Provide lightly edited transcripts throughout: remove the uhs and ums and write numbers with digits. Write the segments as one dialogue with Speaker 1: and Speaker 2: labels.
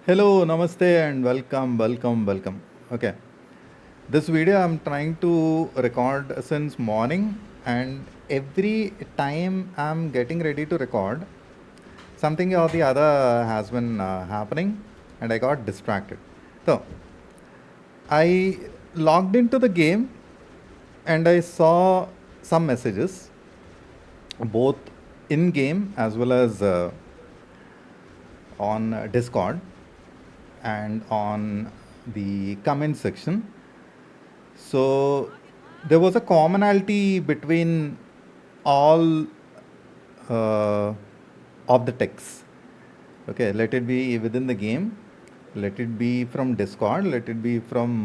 Speaker 1: Hello, namaste, and welcome. Okay, this video I'm trying to record since morning, and every time I'm getting ready to record, something or the other has been happening, and I got distracted. So I logged into the game, and I saw some messages, both in game as well as on Discord and on the comment section. So there was a commonality between all of the texts. Okay, let it be within the game, let it be from Discord, let it be from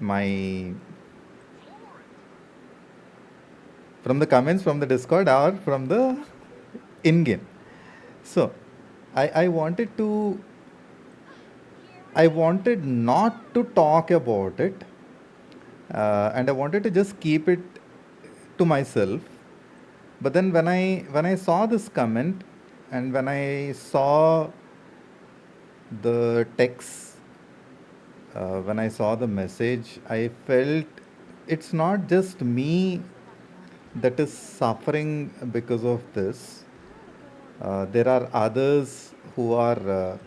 Speaker 1: my from the comments from the Discord or from the in game. So I wanted to I wanted not to talk about it, and I wanted to just keep it to myself. But then when I saw this comment and when I saw the text, when I saw the message, I felt it's not just me that is suffering because of this. There are others who are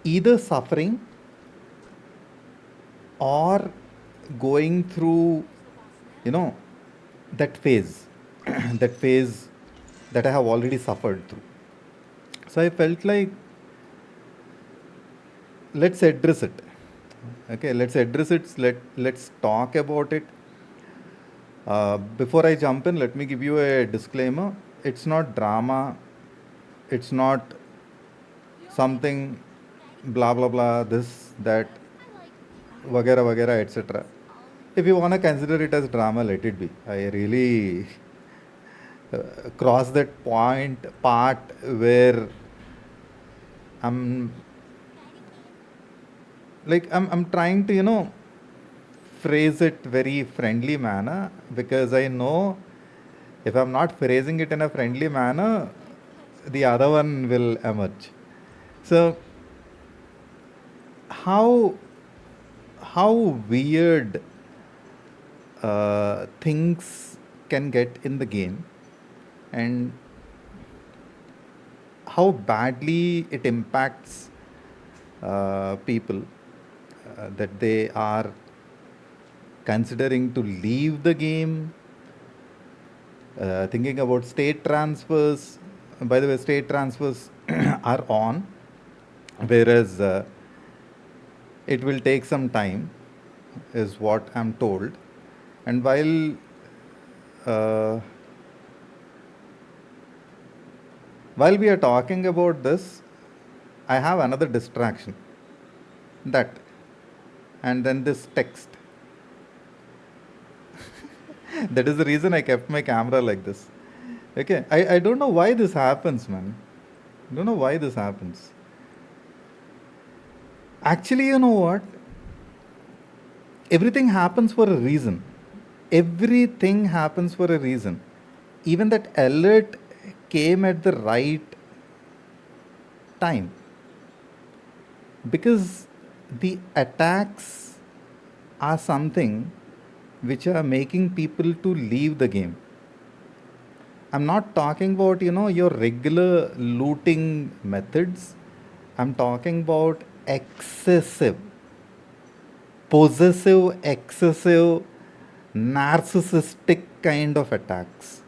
Speaker 1: either suffering or going through, you know, that phase, that phase that I have already suffered through. So I felt like let's address it. Okay, let's address it. Let's talk about it. Before I jump in, let me give you a disclaimer. It's not drama. It's not something blah blah blah, this, that, vagera, etc. If you want to consider it as drama, let it be. I really cross that part where I'm I'm trying to, phrase it very friendly manner, because I know if I'm not phrasing it in a friendly manner, the other one will emerge. So how how weird things can get in the game, and how badly it impacts people, that they are considering to leave the game, thinking about state transfers. By the way, state transfers are on, whereas it will take some time, is what I'm told. And uh, while we are talking about this, I have another distraction. That, and then this text. That is the reason I kept my camera like this. Okay, I don't know why this happens, man. I don't know why this happens. Actually, you know what? Everything happens for a reason. Everything happens for a reason. Even that alert came at the right time, because the attacks are something which are making people to leave the game. I'm not talking about, your regular looting methods. I'm talking about excessive, possessive, excessive, narcissistic kind of attacks.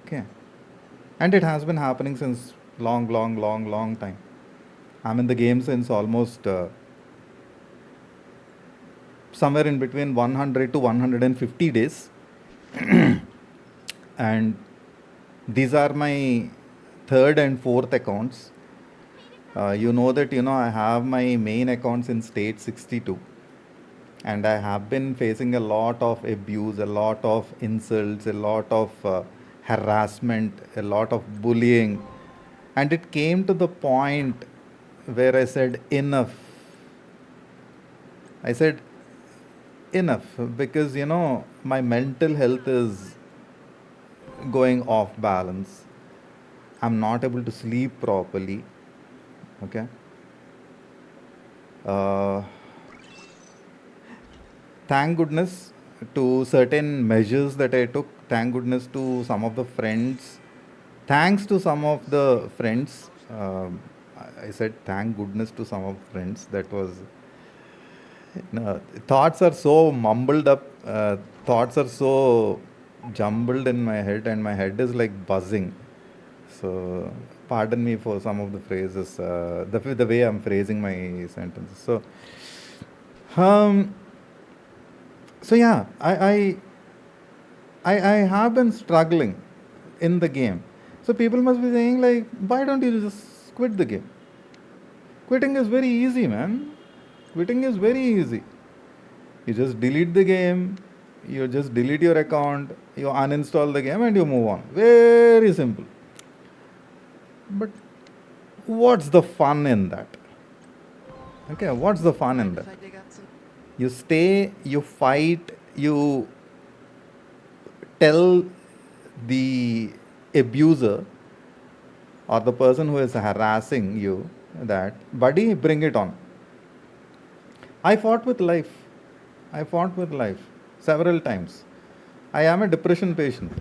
Speaker 1: Okay. And it has been happening since long time. I'm in the game since almost somewhere in between 100 to 150 days. And these are my third and fourth accounts. You know that, I have my main accounts in state 62, and I have been facing a lot of abuse, a lot of insults, a lot of harassment, a lot of bullying. And it came to the point where I said, enough. I said, enough, because, my mental health is going off balance. I'm not able to sleep properly. Okay. Uh, thank goodness to certain measures that I took. Thank goodness to some of the friends. Thanks to some of the friends. I said thank goodness to some of friends. That was no, thoughts are so mumbled up. Thoughts are so jumbled in my head, and my head is like buzzing. So, pardon me for some of the phrases, the way I'm phrasing my sentences. Um, so yeah, I have been struggling in the game. So people must be saying like, why don't you just quit the game? Quitting is very easy, man. Quitting is very easy. You just delete the game, you just delete your account, you uninstall the game, and you move on. Very simple. But what's the fun in that? Okay, what's the fun in that? You stay, you fight, you tell the abuser or the person who is harassing you that, buddy, bring it on. I fought with life. I fought with life several times. I am a depression patient.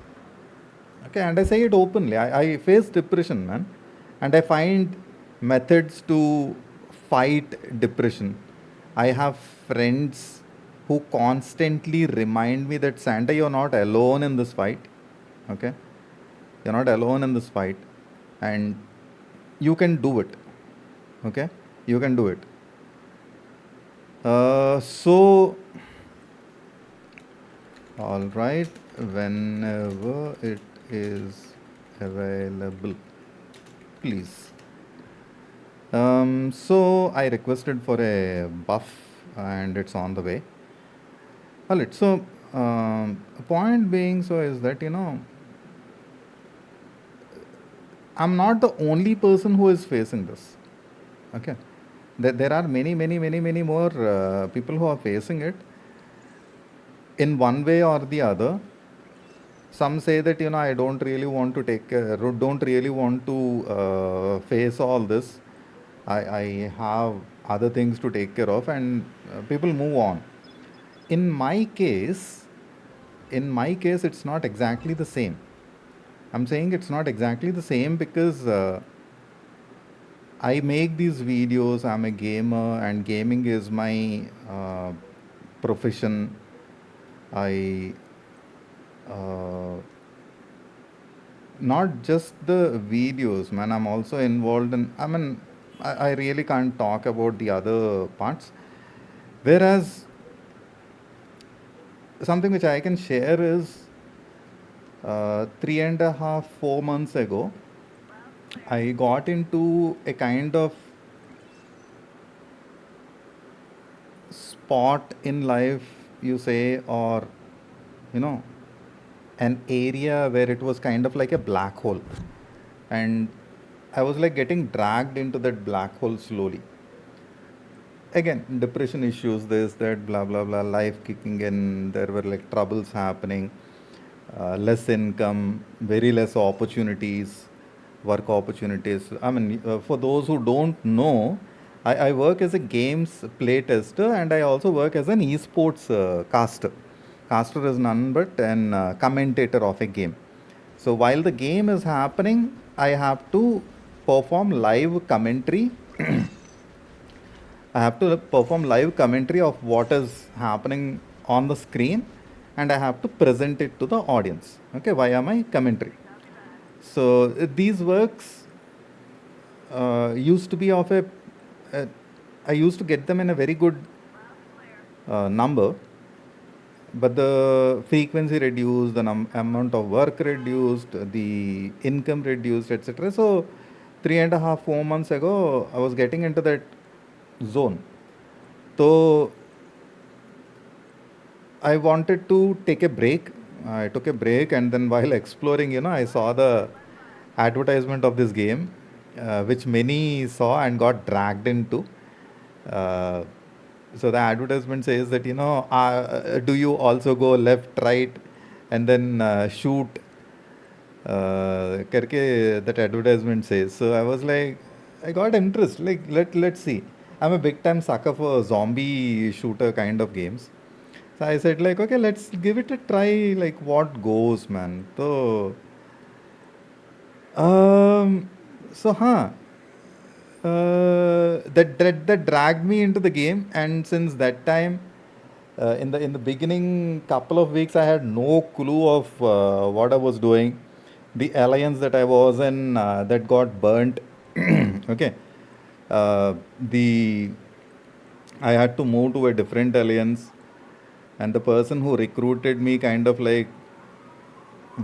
Speaker 1: Okay, and I say it openly. I face depression, man. And I find methods to fight depression. I have friends who constantly remind me that Santa, you're not alone in this fight. Okay? You're not alone in this fight. And you can do it. Okay? You can do it. So, all right, whenever it is available, please. So I requested for a buff and it's on the way. All right, so point being so is that, I'm not the only person who is facing this. Okay. There are many more people who are facing it in one way or the other. Some say that, I don't really want to don't really want to face all this. I have other things to take care of, and people move on. In my case, it's not exactly the same. I'm saying it's not exactly the same because I make these videos. I'm a gamer, and gaming is my profession. I not just the videos, man. I'm also involved in. I really can't talk about the other parts. Whereas something which I can share is 3.5, 4 months ago, I got into a kind of spot in life, you say, or you know, an area where it was kind of like a black hole, and I was like getting dragged into that black hole slowly. Again, depression issues, this, that, blah, blah, blah, life kicking in. There were like troubles happening, less income, very less opportunities, work opportunities. For those who don't know, I work as a games play tester, and I also work as an esports caster. Caster is none but an commentator of a game. So while the game is happening, I have to perform live commentary. I have to perform live commentary of what is happening on the screen, and I have to present it to the audience, okay, via my commentary. So these works used to be of uh, I used to get them in a very good number, but the frequency reduced, the amount of work reduced, the income reduced, etc. So 3.5, 4 months ago, I was getting into that zone. So I wanted to take a break. I took a break, and then while exploring, I saw the advertisement of this game, which many saw and got dragged into. Uh, so the advertisement says that, do you also go left, right, and then shoot? Karke, that advertisement says. So I was like, I got interest. Like let's see. I'm a big time sucker for zombie shooter kind of games. So I said like, okay, let's give it a try. Like what goes, man. Um, so that dragged me into the game, and since that time, in the beginning couple of weeks, I had no clue of what I was doing. The alliance that I was in that got burnt. Okay, the I had to move to a different alliance, and the person who recruited me kind of like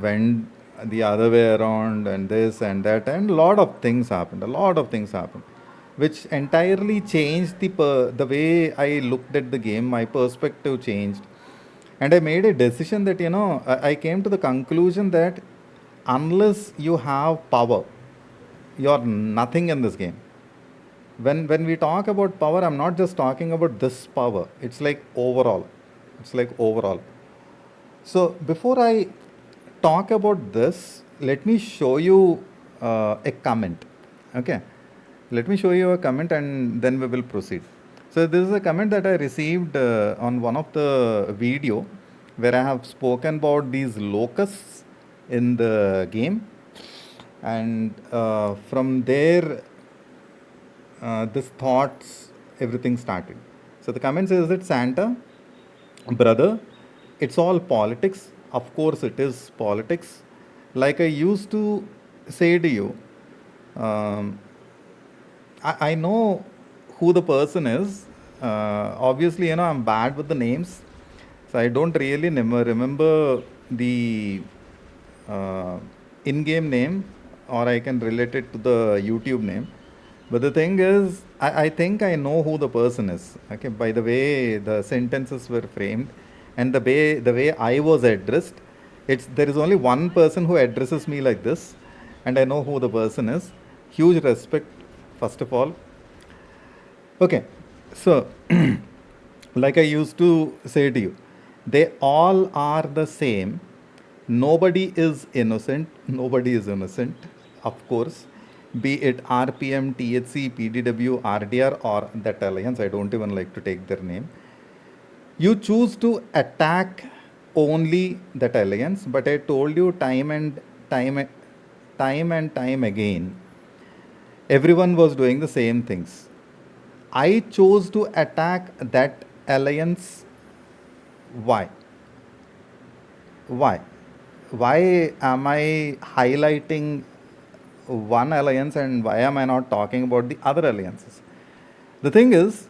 Speaker 1: went the other way around, and this and that, and a lot of things happened. A lot of things happened, which entirely changed the way I looked at the game. My perspective changed, and I made a decision that I came to the conclusion that unless you have power, you're nothing in this game. When we talk about power, I'm not just talking about this power. It's like overall. It's like overall. So before I talk about this, let me show you a comment. Okay, let me show you a comment, and then we will proceed. So this is a comment that I received on one of the video where I have spoken about these locusts in the game, and from there, this thoughts, everything started. So the comment says that Santa, brother, it's all politics. Of course, it is politics. Like I used to say to you, um, I know who the person is. Obviously, I'm bad with the names, so I don't really remember the uh, in-game name, or I can relate it to the YouTube name. But the thing is, I think I know who the person is. Okay, by the way the sentences were framed, and the way I was addressed, there is only one person who addresses me like this, and I know who the person is. Huge respect, first of all. Okay, so like I used to say to you, they all are the same. Nobody is innocent. Nobody is innocent, of course. Be it RPM, THC, PDW, RDR, or that alliance. I don't even like to take their name. You choose to attack only that alliance, but I told you time and time again, everyone was doing the same things. I chose to attack that alliance. Why? Why? Why am I highlighting one alliance, and why am I not talking about the other alliances? The thing is,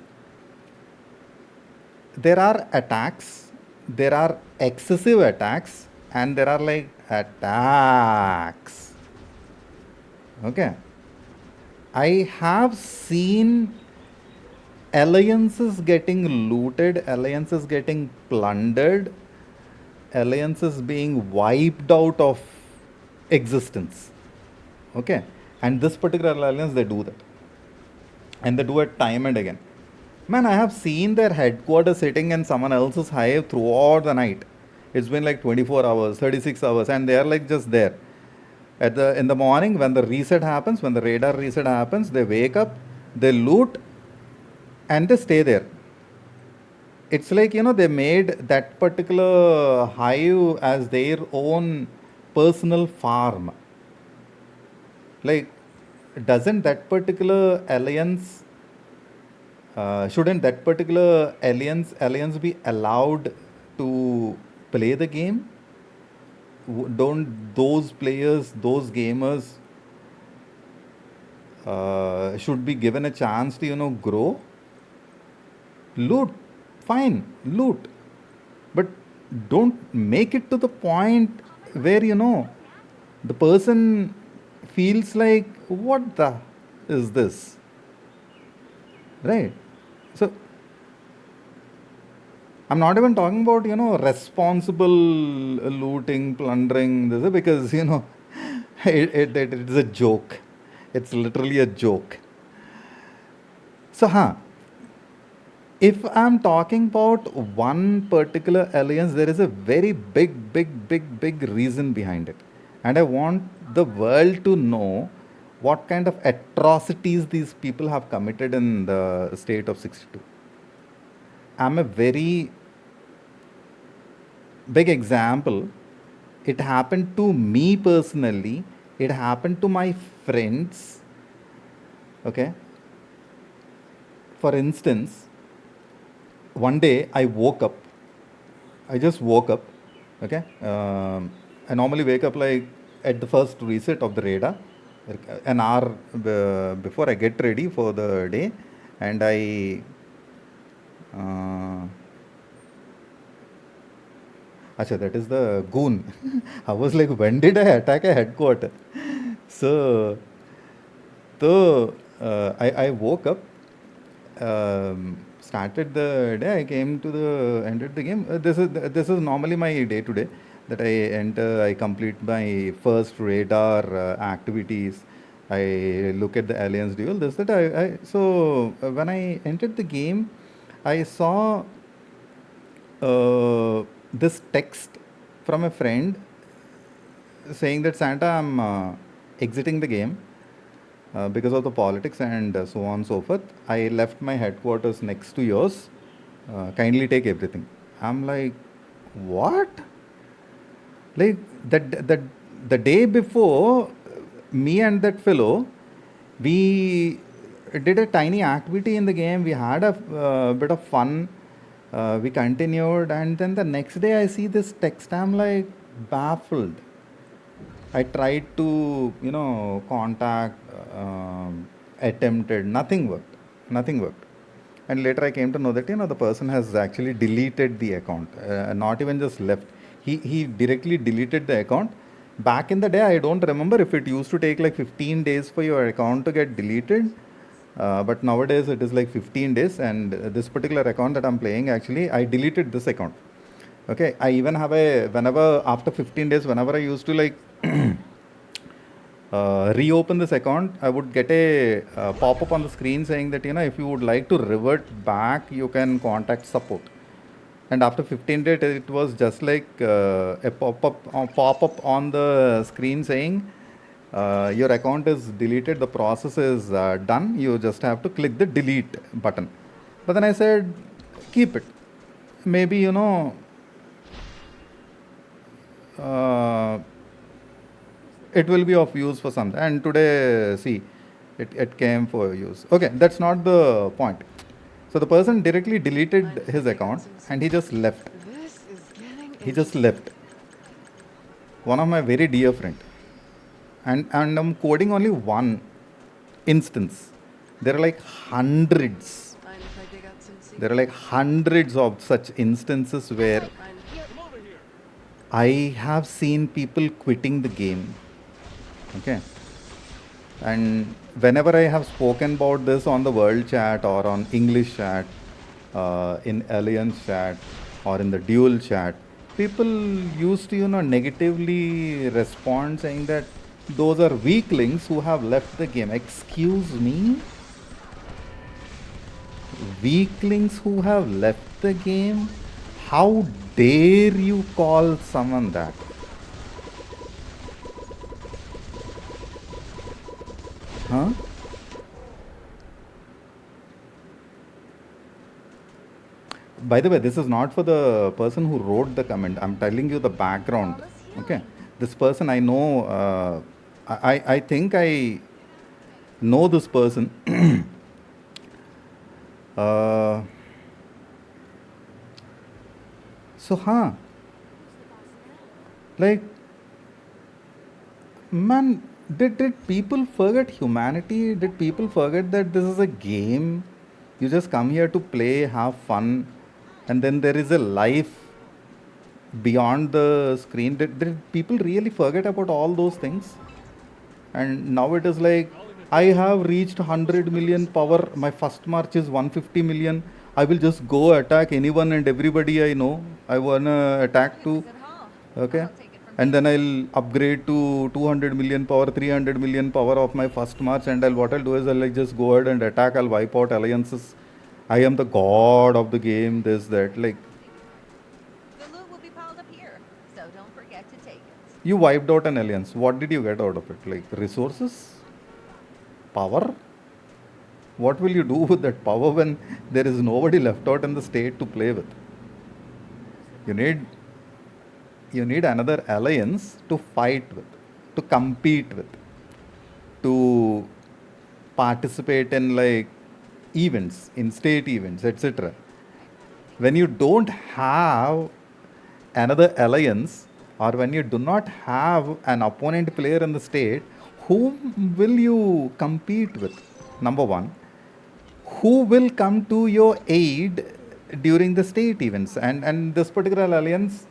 Speaker 1: there are attacks, there are excessive attacks, and there are like attacks. Okay. I have seen alliances getting looted, alliances getting plundered, alliances being wiped out of existence. Okay, and this particular alliance, they do that, and they do it time and again. Man, I have seen their headquarters sitting in someone else's hive throughout the night. It's been like 24 hours, 36 hours, and they are like just there. In the morning, when the reset happens, when the radar reset happens, they wake up, they loot, and they stay there. It's like they made that particular hive as their own personal farm. Like, doesn't that particular alliance shouldn't that particular alliance be allowed to play the game? Don't those players, those gamers, should be given a chance to grow? Loot, fine, loot, but don't make it to the point where the person feels like, what the is this, right? So I'm not even talking about responsible looting, plundering, this, because it's a joke. It's literally a joke. So if I'm talking about one particular alliance, there is a very big reason behind it. And I want the world to know what kind of atrocities these people have committed in the state of 62. I'm a very big example. It happened to me personally, it happened to my friends. Okay, for instance, one day I just woke up. Okay, I normally wake up like at the first reset of the radar, like an hour before I get ready for the day, and I Acha, that is the goon. I was like, when did I attack a headquarter? So, I woke up, started the day. I came to the ended the game. This is normally my day to day. That I enter, I complete my first radar activities. I look at the aliens duel. This that I so when I entered the game, I saw this text from a friend saying that Santa, I'm exiting the game because of the politics and so on and so forth. I left my headquarters next to yours. Kindly take everything. I'm like, what? Like the day before, me and that fellow, we did a tiny activity in the game. We had a bit of fun. We continued, and then the next day I see this text. I'm like baffled. I tried to, contact, attempted, nothing worked. Nothing worked. And later I came to know that, the person has actually deleted the account, not even just left. He directly deleted the account. Back in the day, I don't remember if it used to take like 15 days for your account to get deleted. But nowadays it is like 15 days. And this particular account that I'm playing, actually, I deleted this account. Okay, I even have whenever after 15 days, whenever I used to like reopen this account, I would get a pop-up on the screen saying that, if you would like to revert back, you can contact support. And after 15 days, it was just like a pop-up on the screen saying, your account is deleted, the process is done, you just have to click the delete button. But then I said, keep it. Maybe, it will be of use for something. And today, see, it came for use. Okay, that's not the point. So the person directly deleted his account and he just left. He just left. One of my very dear friend. And I'm coding only one instance. There are like hundreds. There are like hundreds of such instances where I have seen people quitting the game. Okay. And whenever I have spoken about this on the world chat or on English chat, in Alliance chat or in the dual chat, people used to, negatively respond saying that those are weaklings who have left the game. Excuse me? Weaklings who have left the game? How dare you call someone that? Huh? By the way, this is not for the person who wrote the comment. I'm telling you the background. Okay. This person I know, I think I know this person. So, like, man, did people forget humanity? Did people forget that this is a game? You just come here to play, have fun, and then there is a life beyond the screen. Did people really forget about all those things? And now it is like, I have reached 100 million power. My first march is 150 million. I will just go attack anyone and everybody I know. I wanna attack to. Okay. And then I'll upgrade to 200 million power, 300 million power of my first march. And what I'll do is I'll like just go ahead and attack. I'll wipe out alliances. I am the god of the game. This, that. Like, you wiped out an alliance. What did you get out of it? Like resources? power? What will you do with that power when there is nobody left out in the state to play with? You need another alliance to fight with, to compete with, to participate in like events, in state events, etc. When you don't have another alliance, or when you do not have an opponent player in the state, whom will you compete with? Number one, who will come to your aid during the state events? And this particular alliance,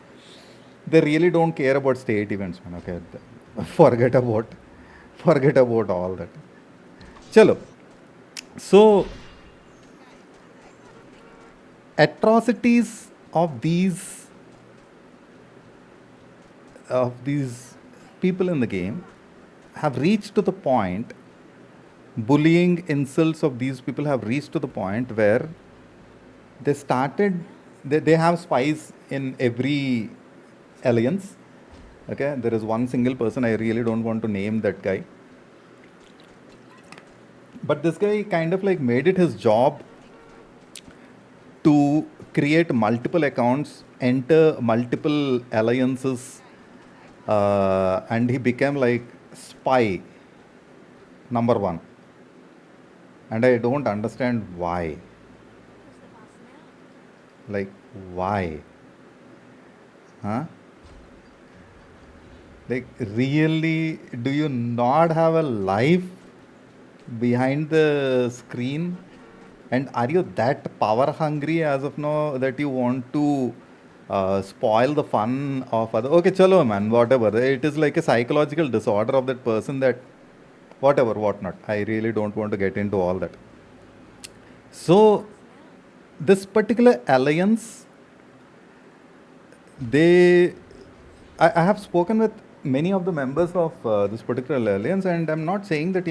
Speaker 1: they really don't care about state events, man. Okay, forget about all that. Chalo. So atrocities of these people in the game have reached to the point, bullying, insults of these people have reached to the point where they have spies in every alliance. Okay, there is one single person, I really don't want to name that guy, but this guy kind of like made it his job to create multiple accounts, enter multiple alliances, and he became like spy number one. And I don't understand why. Like, why? Huh? Like, really, do you not have a life behind the screen? And are you that power hungry as of now that you want to spoil the fun of other? Okay, chalo man, whatever. It is like a psychological disorder of that person, that whatever, whatnot. I really don't want to get into all that. So, this particular alliance, I have spoken with many of the members of this particular alliance, and I'm not saying that,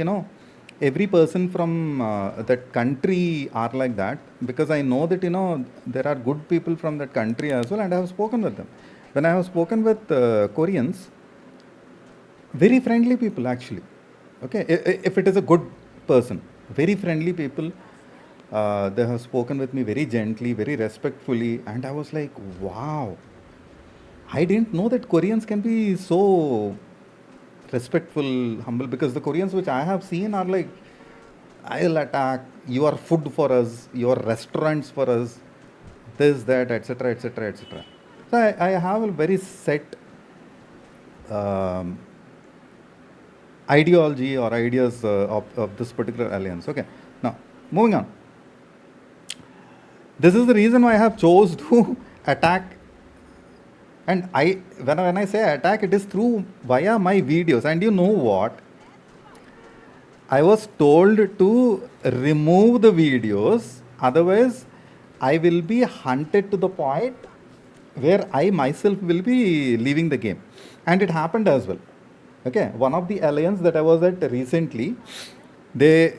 Speaker 1: every person from that country are like that, because I know that, there are good people from that country as well, and I have spoken with them. When I have spoken with Koreans, very friendly people actually. Okay, if it is a good person, very friendly people, they have spoken with me very gently, very respectfully, and I was like, wow, I didn't know that Koreans can be so respectful, humble, because the Koreans which I have seen are like, I'll attack, your food for us, your restaurants for us, this, that, etc., etc., etc. So I have a very set ideology or ideas of this particular alliance. Okay, now moving on. This is the reason why I have chose to attack. And when I say attack, it is through via my videos. And you know what? I was told to remove the videos, otherwise I will be hunted to the point where I myself will be leaving the game. And it happened as well. Okay, one of the alliance that I was at recently, they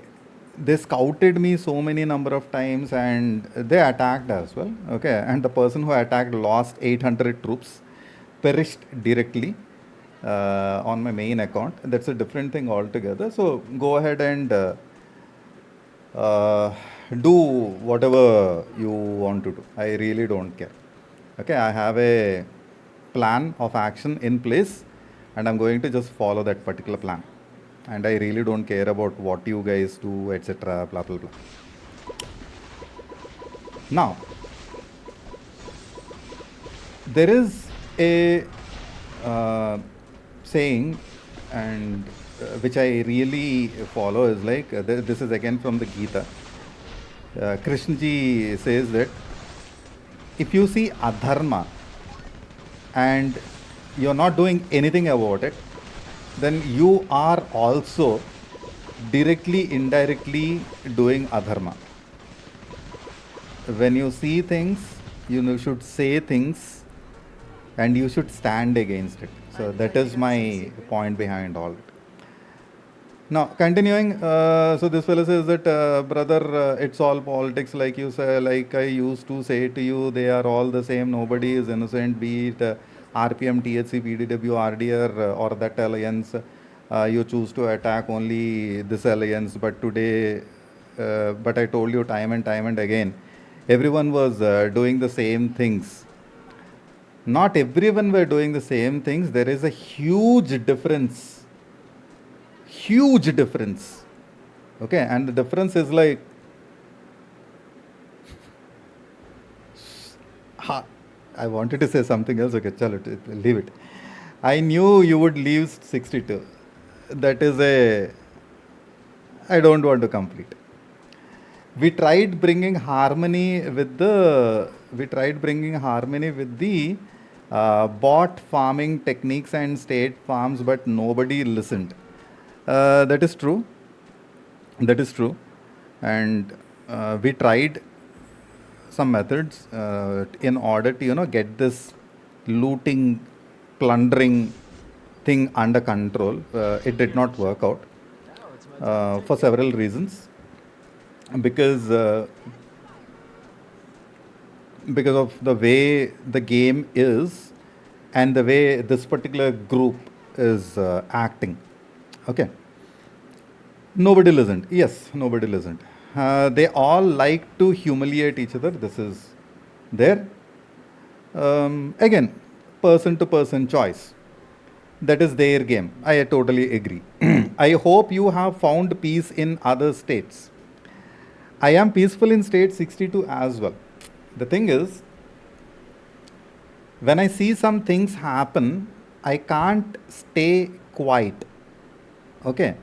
Speaker 1: scouted me so many number of times, and they attacked as well. Okay, and the person who attacked lost 800 troops, perished directly on my main account. That's a different thing altogether. So go ahead and do whatever you want to do. I really don't care. Okay, I have a plan of action in place, and I'm going to just follow that particular plan. And I really don't care about what you guys do, etc. Blah blah blah. Now, there is a saying, and which I really follow, is like this is again from the Gita. Krishna ji says that if you see adharma and you're not doing anything about it, then you are also directly, indirectly doing adharma. When you see things, you should say things, and you should stand against it. So that is my point behind all it. Now, continuing, so this fellow says that, brother, it's all politics, like you say, like I used to say to you, they are all the same, nobody is innocent, be it RPM, THC, PDW, RDR, or that alliance. you choose to attack only this alliance, but today, but I told you time and again, everyone was doing the same things. Not everyone were doing the same things. There is a huge difference. Huge difference. Okay, and the difference is like, I wanted to say something else. Okay, chalo, leave it. I knew you would leave 62. That is a, I don't want to complete. We tried bringing harmony with the, bot farming techniques and state farms, but nobody listened. That is true. That is true. And we tried some methods in order to get this looting, plundering thing under control. It did not work out for several reasons, because of the way the game is and the way this particular group is acting. Okay, nobody listened. Yes, nobody listened. They all like to humiliate each other. This is there. Again, person to person choice. That is their game. I totally agree. I hope you have found peace in other states. I am peaceful in state 62 as well. The thing is, when I see some things happen, I can't stay quiet. Okay,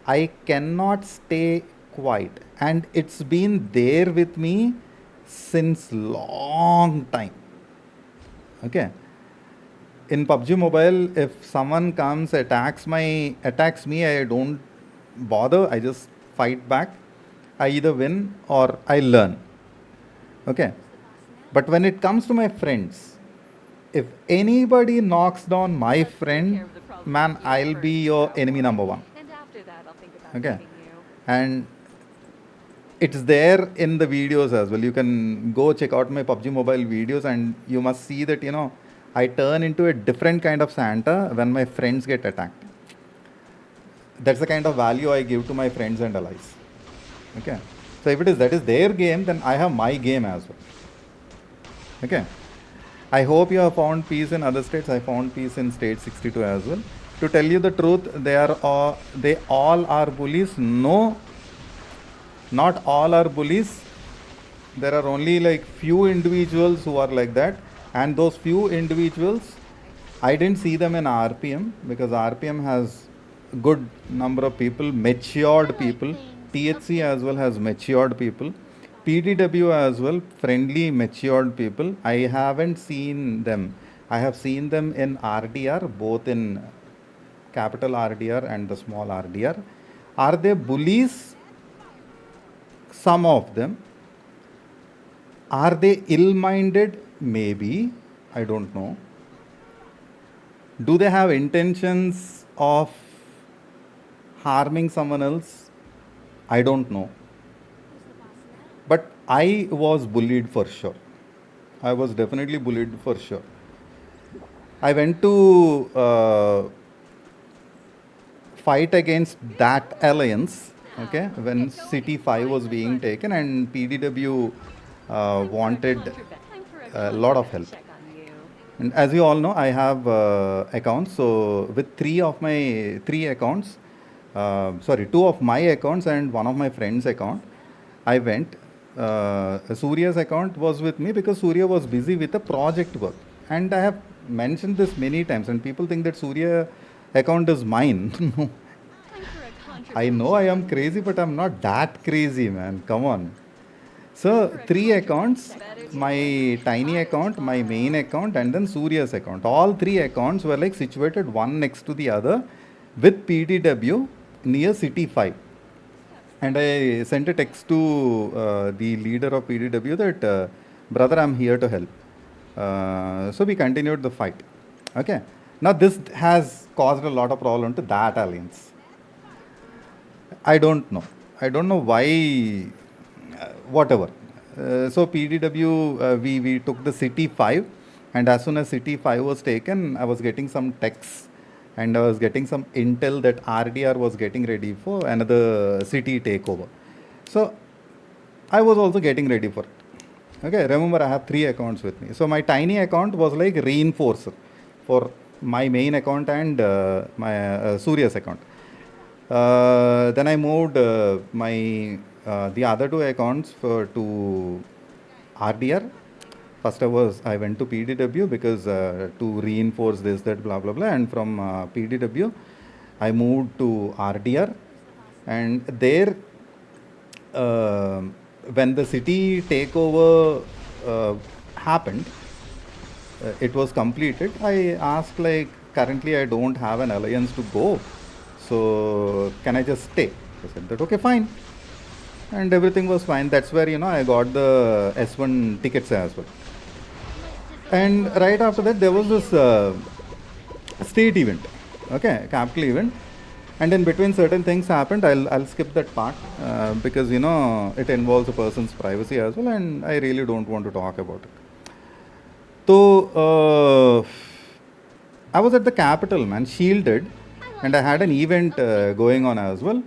Speaker 1: I cannot stay quiet, and it's been there with me since long time. Okay, in PUBG Mobile, if someone comes attacks me, I don't bother. I just fight back. I either win or I learn. Okay, but when it comes to my friends, if anybody knocks down my friend, man, I'll be your enemy number one. Okay, and it's there in the videos as well. You can go check out my PUBG Mobile videos, and you must see that I turn into a different kind of Santa when my friends get attacked. That's the kind of value I give to my friends and allies. Okay, so if that is their game, then I have my game as well. Okay, I hope you have found peace in other states. I found peace in state 62 as well. To tell you the truth, they all are bullies. No, not all are bullies. There are only like few individuals who are like that, and those few individuals, I didn't see them in RPM, because RPM has good number of people, matured people. THC as well has matured people. PDW as well, friendly, matured people. I haven't seen them. I have seen them in RDR, both in capital RDR and the small RDR. Are they bullies? Some of them. Are they ill-minded? Maybe. I don't know. Do they have intentions of harming someone else? I don't know. But I was bullied for sure. I was definitely bullied for sure. I went to fight against that alliance, okay, when City 5 was being taken, and PDW wanted a lot of help. And as you all know, I have accounts. So with two of my accounts and one of my friend's account, I went. Surya's account was with me because Surya was busy with a project work. And I have mentioned this many times, and people think that Surya account is mine. No. I know I am crazy, but I'm not that crazy, man. Come on. So 3 accounts, my tiny account, my main account, and then Surya's account. All 3 accounts were like situated one next to the other with PDW near City 5. And I sent a text to the leader of PDW that, brother, I'm here to help. So we continued the fight. Okay. Now this has caused a lot of problem to that alliance. I don't know. I don't know why, whatever. So PDW, we took the City 5, and as soon as City 5 was taken, I was getting some texts and I was getting some intel that RDR was getting ready for another city takeover. So I was also getting ready for it. Okay, remember I have 3 accounts with me. So my tiny account was like reinforcer for my main account and my Surya's account. Then I moved my the other 2 accounts to RDR. First I went to PDW because to reinforce this, that, blah, blah, blah. And from PDW, I moved to RDR. And there, uh, when the city takeover happened, it was completed. I asked, like, currently I don't have an alliance to go. So can I just stay? I said that, okay, fine. And everything was fine. That's where, I got the S1 tickets as well. And right after that, there was this state event, okay, capital event. And in between certain things happened. I'll skip that part because, it involves a person's privacy as well. And I really don't want to talk about it. So, I was at the capital, man, shielded. And I had an event going on as well.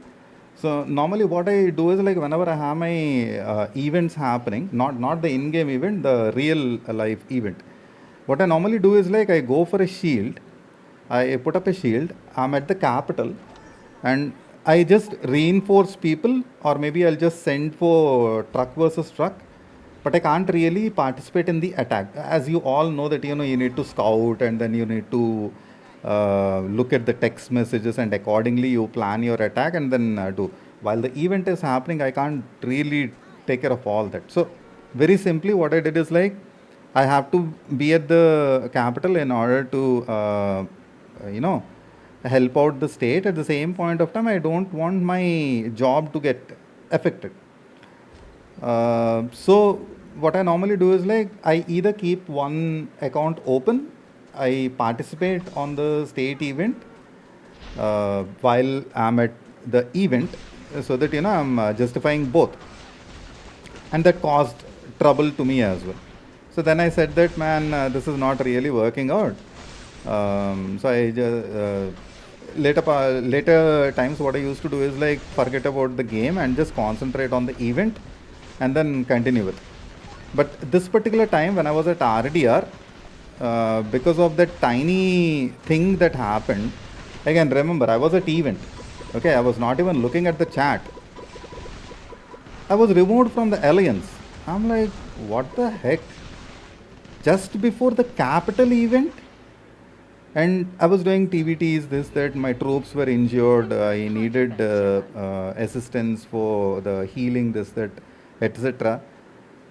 Speaker 1: So normally what I do is, like, whenever I have my events happening, not the in-game event, the real life event, what I normally do is, like, I go for a shield, I put up a shield, I'm at the capital, and I just reinforce people, or maybe I'll just send for truck versus truck, but I can't really participate in the attack. As you all know that, you need to scout, and then you need to look at the text messages, and accordingly you plan your attack and then do. While the event is happening, I can't really take care of all that. So very simply what I did is, like, I have to be at the capital in order to help out the state. At the same point of time, I don't want my job to get affected. So what I normally do is, like, I either keep one account open, I participate on the state event while I'm at the event, so that, I'm justifying both. And that caused trouble to me as well. So then I said that, man, this is not really working out. So I just, later times, what I used to do is, like, forget about the game and just concentrate on the event and then continue with it. But this particular time when I was at RDR, because of that tiny thing that happened, again, remember, I was at event. Okay, I was not even looking at the chat. I was removed from the alliance. I'm like, what the heck? Just before the capital event, and I was doing TVTs, this, that, my troops were injured, I needed assistance for the healing, this, that, etc.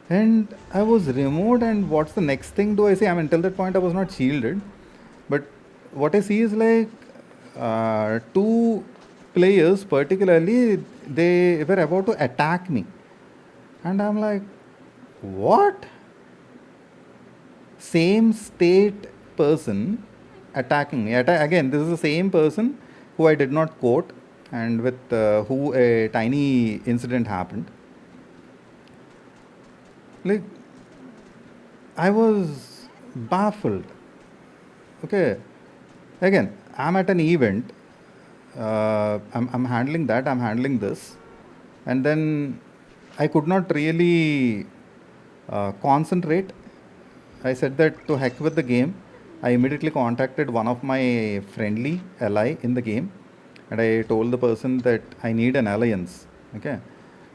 Speaker 1: And I was removed, and what's the next thing do I say? I mean, till that point I was not shielded. But what I see is, like, 2 players particularly, they were about to attack me. And I'm like, what? Same state person attacking me. Again, this is the same person who I did not quote, and with who a tiny incident happened. Like, I was baffled. Okay, again, I'm at an event, I'm handling that, I'm handling this, and then I could not really concentrate. I said that, to heck with the game. I immediately contacted one of my friendly ally in the game, and I told the person that I need an alliance. Okay,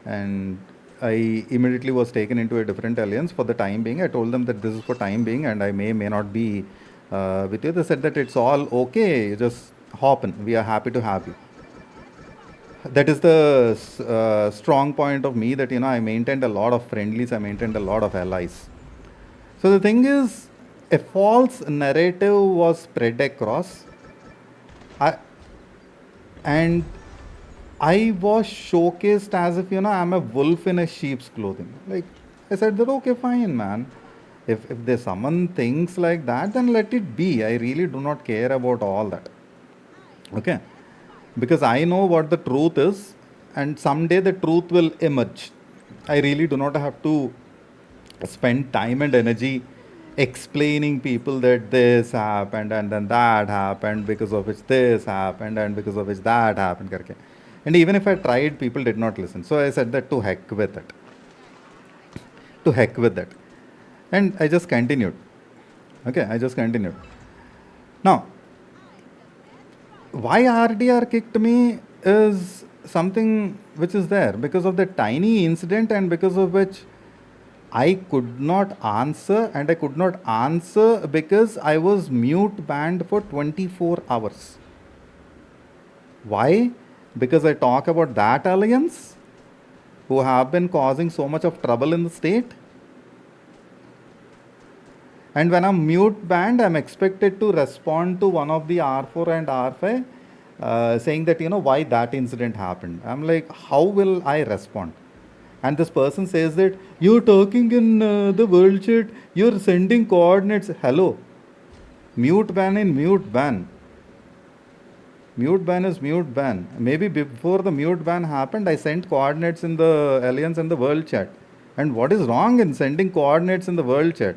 Speaker 1: and I immediately was taken into a different alliance for the time being. I told them that this is for time being, and I may not be with you. They said that it's all okay, just hop in. We are happy to have you. That is the strong point of me, that, I maintained a lot of friendlies, I maintained a lot of allies. So the thing is, a false narrative was spread across, and I was showcased as if, I'm a wolf in a sheep's clothing. Like, I said that, okay, fine, man. If there's someone thinks like that, then let it be. I really do not care about all that. Okay, because I know what the truth is, and someday the truth will emerge. I really do not have to spend time and energy explaining people that this happened and then that happened because of which this happened and because of which that happened. Karke. And even if I tried, people did not listen. So I said that to heck with it. To heck with that. And I just continued. Okay, I just continued. Now, why RDR kicked me is something which is there because of the tiny incident and because of which I could not answer, and I could not answer because I was mute banned for 24 hours. Why? Because I talk about that alliance who have been causing so much of trouble in the state. And when I'm mute banned, I'm expected to respond to one of the R4 and R5 saying that, why that incident happened. I'm like, how will I respond? And this person says that you're talking in the world chat, you're sending coordinates. Hello. Mute ban in mute ban. Mute ban is mute ban. Maybe before the mute ban happened, I sent coordinates in the alliance and the world chat. And what is wrong in sending coordinates in the world chat?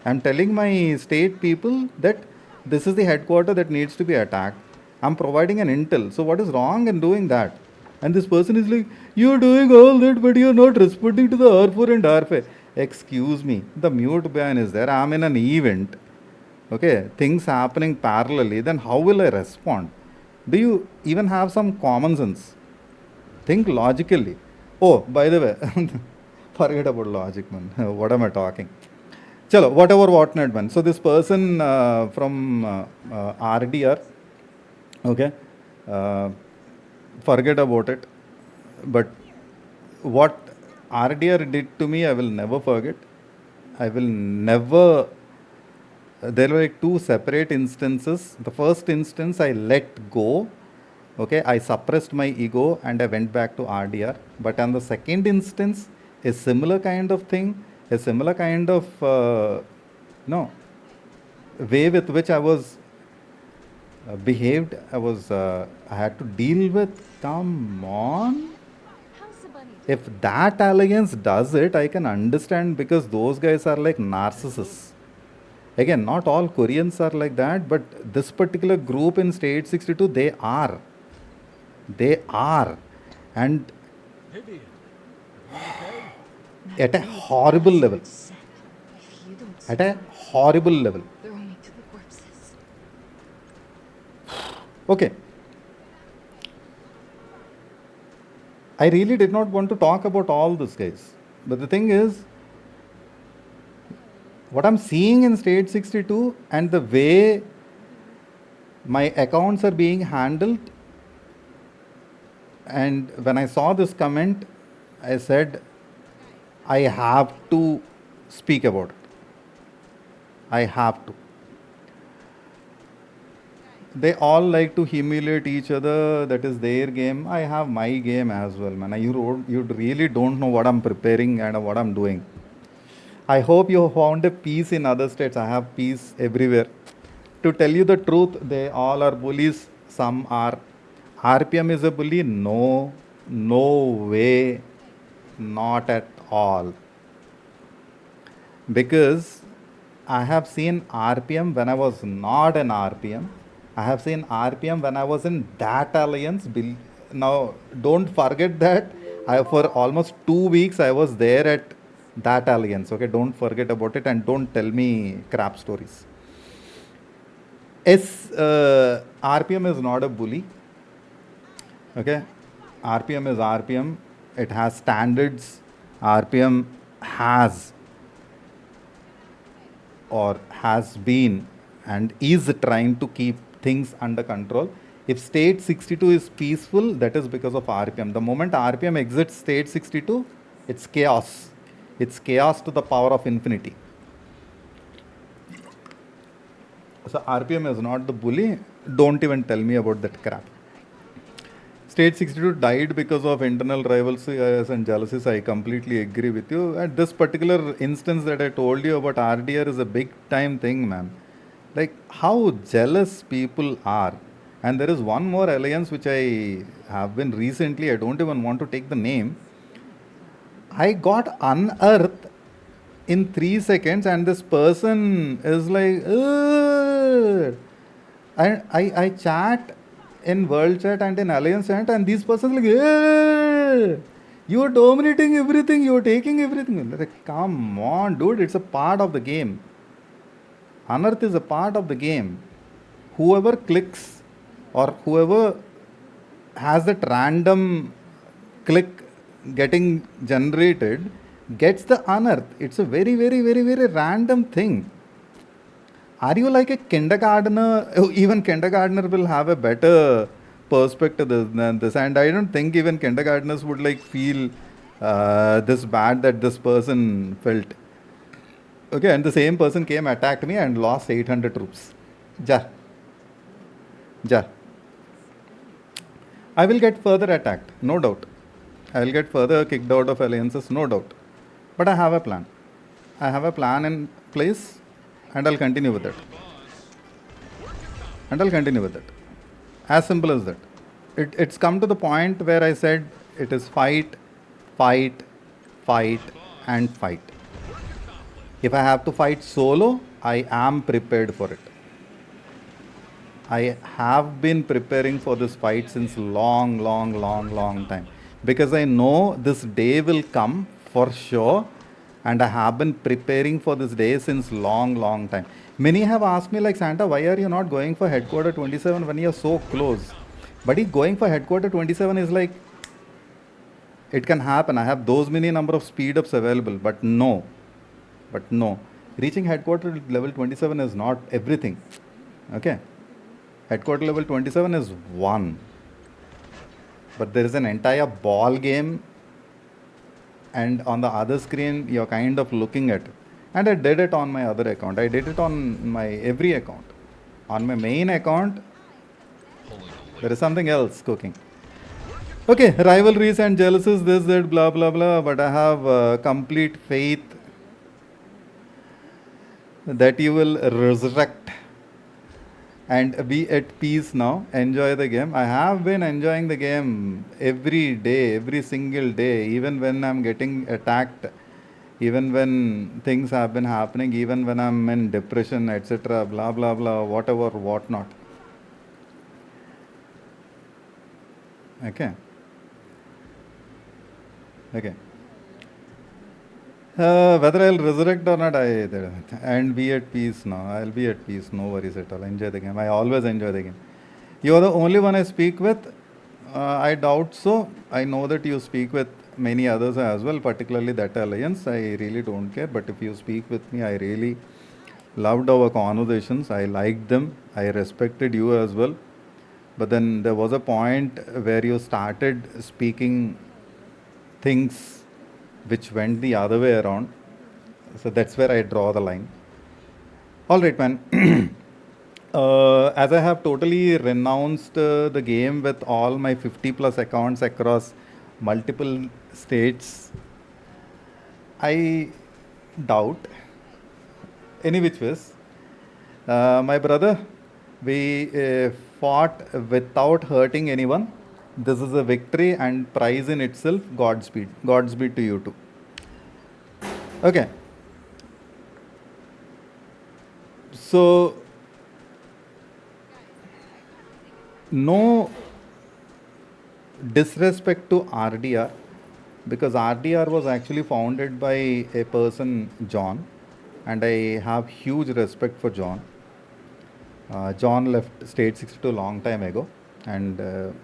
Speaker 1: I'm telling my state people that this is the headquarter that needs to be attacked. I'm providing an intel. So what is wrong in doing that? And this person is like, you're doing all that, but you're not responding to the R4 and R5. Excuse me, the mute ban is there. I'm in an event. Okay, things happening parallelly. Then how will I respond? Do you even have some common sense? Think logically. Oh, by the way, forget about logic, man. What am I talking? Chalo, what not, man. So this person from RDR, okay, forget about it. But what RDR did to me, I will never forget. I will never. There were like two separate instances. The first instance, I let go. Okay, I suppressed my ego and I went back to RDR. But on the second instance, a similar kind of thing, a similar kind of way with which I was behaved, I had to deal with. Come on. If that alliance does it, I can understand because those guys are like narcissists. Again, not all Koreans are like that, but this particular group in State 62, they are. They are. And at a horrible level. At a horrible level. Okay. I really did not want to talk about all this, guys. But the thing is, what I'm seeing in State 62 and the way my accounts are being handled, and when I saw this comment, I said, I have to speak about it. I have to. They all like to humiliate each other. That is their game. I have my game as well, man. You really don't know what I'm preparing and what I'm doing. I hope you found a peace in other states. I have peace everywhere. To tell you the truth, they all are bullies. Some are. RPM is a bully? No way. Not at all. Because I have seen RPM when I was not an RPM. I have seen RPM when I was in that alliance. Now, don't forget that for almost 2 weeks I was there at that alliance. Okay, don't forget about it and don't tell me crap stories. RPM is not a bully. Okay, RPM is RPM. It has standards. RPM has or has been and is trying to keep things under control. If State 62 is peaceful, that is because of RPM. The moment RPM exits State 62, it's chaos. It's chaos to the power of infinity. So RPM is not the bully. Don't even tell me about that crap. State 62 died because of internal rivalries and jealousies. I completely agree with you. At this particular instance that I told you about RDR is a big time thing, man. Like how jealous people are. And there is one more alliance which I have been recently, I don't even want to take the name. I got unearthed in 3 seconds, and this person is like, "Ugh." And I chat in world chat and in alliance chat, and these persons like, "Ugh. You are dominating everything, you are taking everything." Like, come on, dude, it's a part of the game. Unearth is a part of the game. Whoever clicks or whoever has that random click getting generated gets the unearth. It's a very, very, very, very random thing. Are you like a kindergartner? Even kindergartner will have a better perspective than this, and I don't think even kindergartners would like feel this bad that this person felt. Okay, and the same person came, attacked me, and lost 800 troops. Ja, ja. I will get further attacked, no doubt. I will get further kicked out of alliances, no doubt. But I have a plan. I have a plan in place, and I'll continue with it. And I'll continue with it. As simple as that. It's come to the point where I said it is fight, fight, fight, and fight. If I have to fight solo, I am prepared for it. I have been preparing for this fight since long time, because I know this day will come for sure, and I have been preparing for this day since long time. Many have asked me like, Santa, why are you not going for headquarter 27 when you're so close? But going for headquarter 27 is like, it can happen. I have those many number of speed ups available, but no, reaching headquarter level 27 is not everything. Okay, headquarter level 27 is one, but there is an entire ball game, and on the other screen you're kind of looking at it. And I did it on my other account. I did it on my every account. On my main account, there is something else cooking. Okay, rivalries and jealousies, this, that, blah, blah, blah. But I have complete faith that you will resurrect and be at peace now. Enjoy the game. I have been enjoying the game every day, every single day, even when I'm getting attacked, even when things have been happening, even when I'm in depression, etc., blah, blah, blah, whatever, whatnot. Okay. Whether I'll resurrect or not, and be at peace now. I'll be at peace, no worries at all. Enjoy the game. I always enjoy the game. You are the only one I speak with. I doubt so. I know that you speak with many others as well, particularly that alliance. I really don't care. But if you speak with me, I really loved our conversations. I liked them. I respected you as well. But then there was a point where you started speaking things which went the other way around. So that's where I draw the line. All right, man. As I have totally renounced the game with all my 50 plus accounts across multiple states, I doubt any which ways. My brother, we fought without hurting anyone. This is a victory and prize in itself. Godspeed. Godspeed to you too. Okay. So, no disrespect to RDR, because RDR was actually founded by a person, John, and I have huge respect for John. John left State 62 a long time ago, and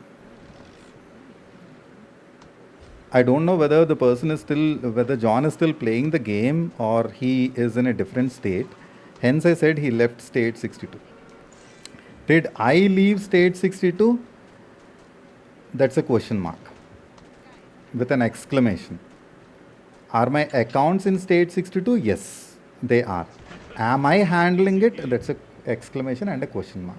Speaker 1: I don't know whether the person is still, whether John is still playing the game or he is in a different state. Hence I said he left State 62. Did I leave State 62? That's a question mark with an exclamation. Are my accounts in State 62? Yes, they are. Am I handling it? That's an exclamation and a question mark.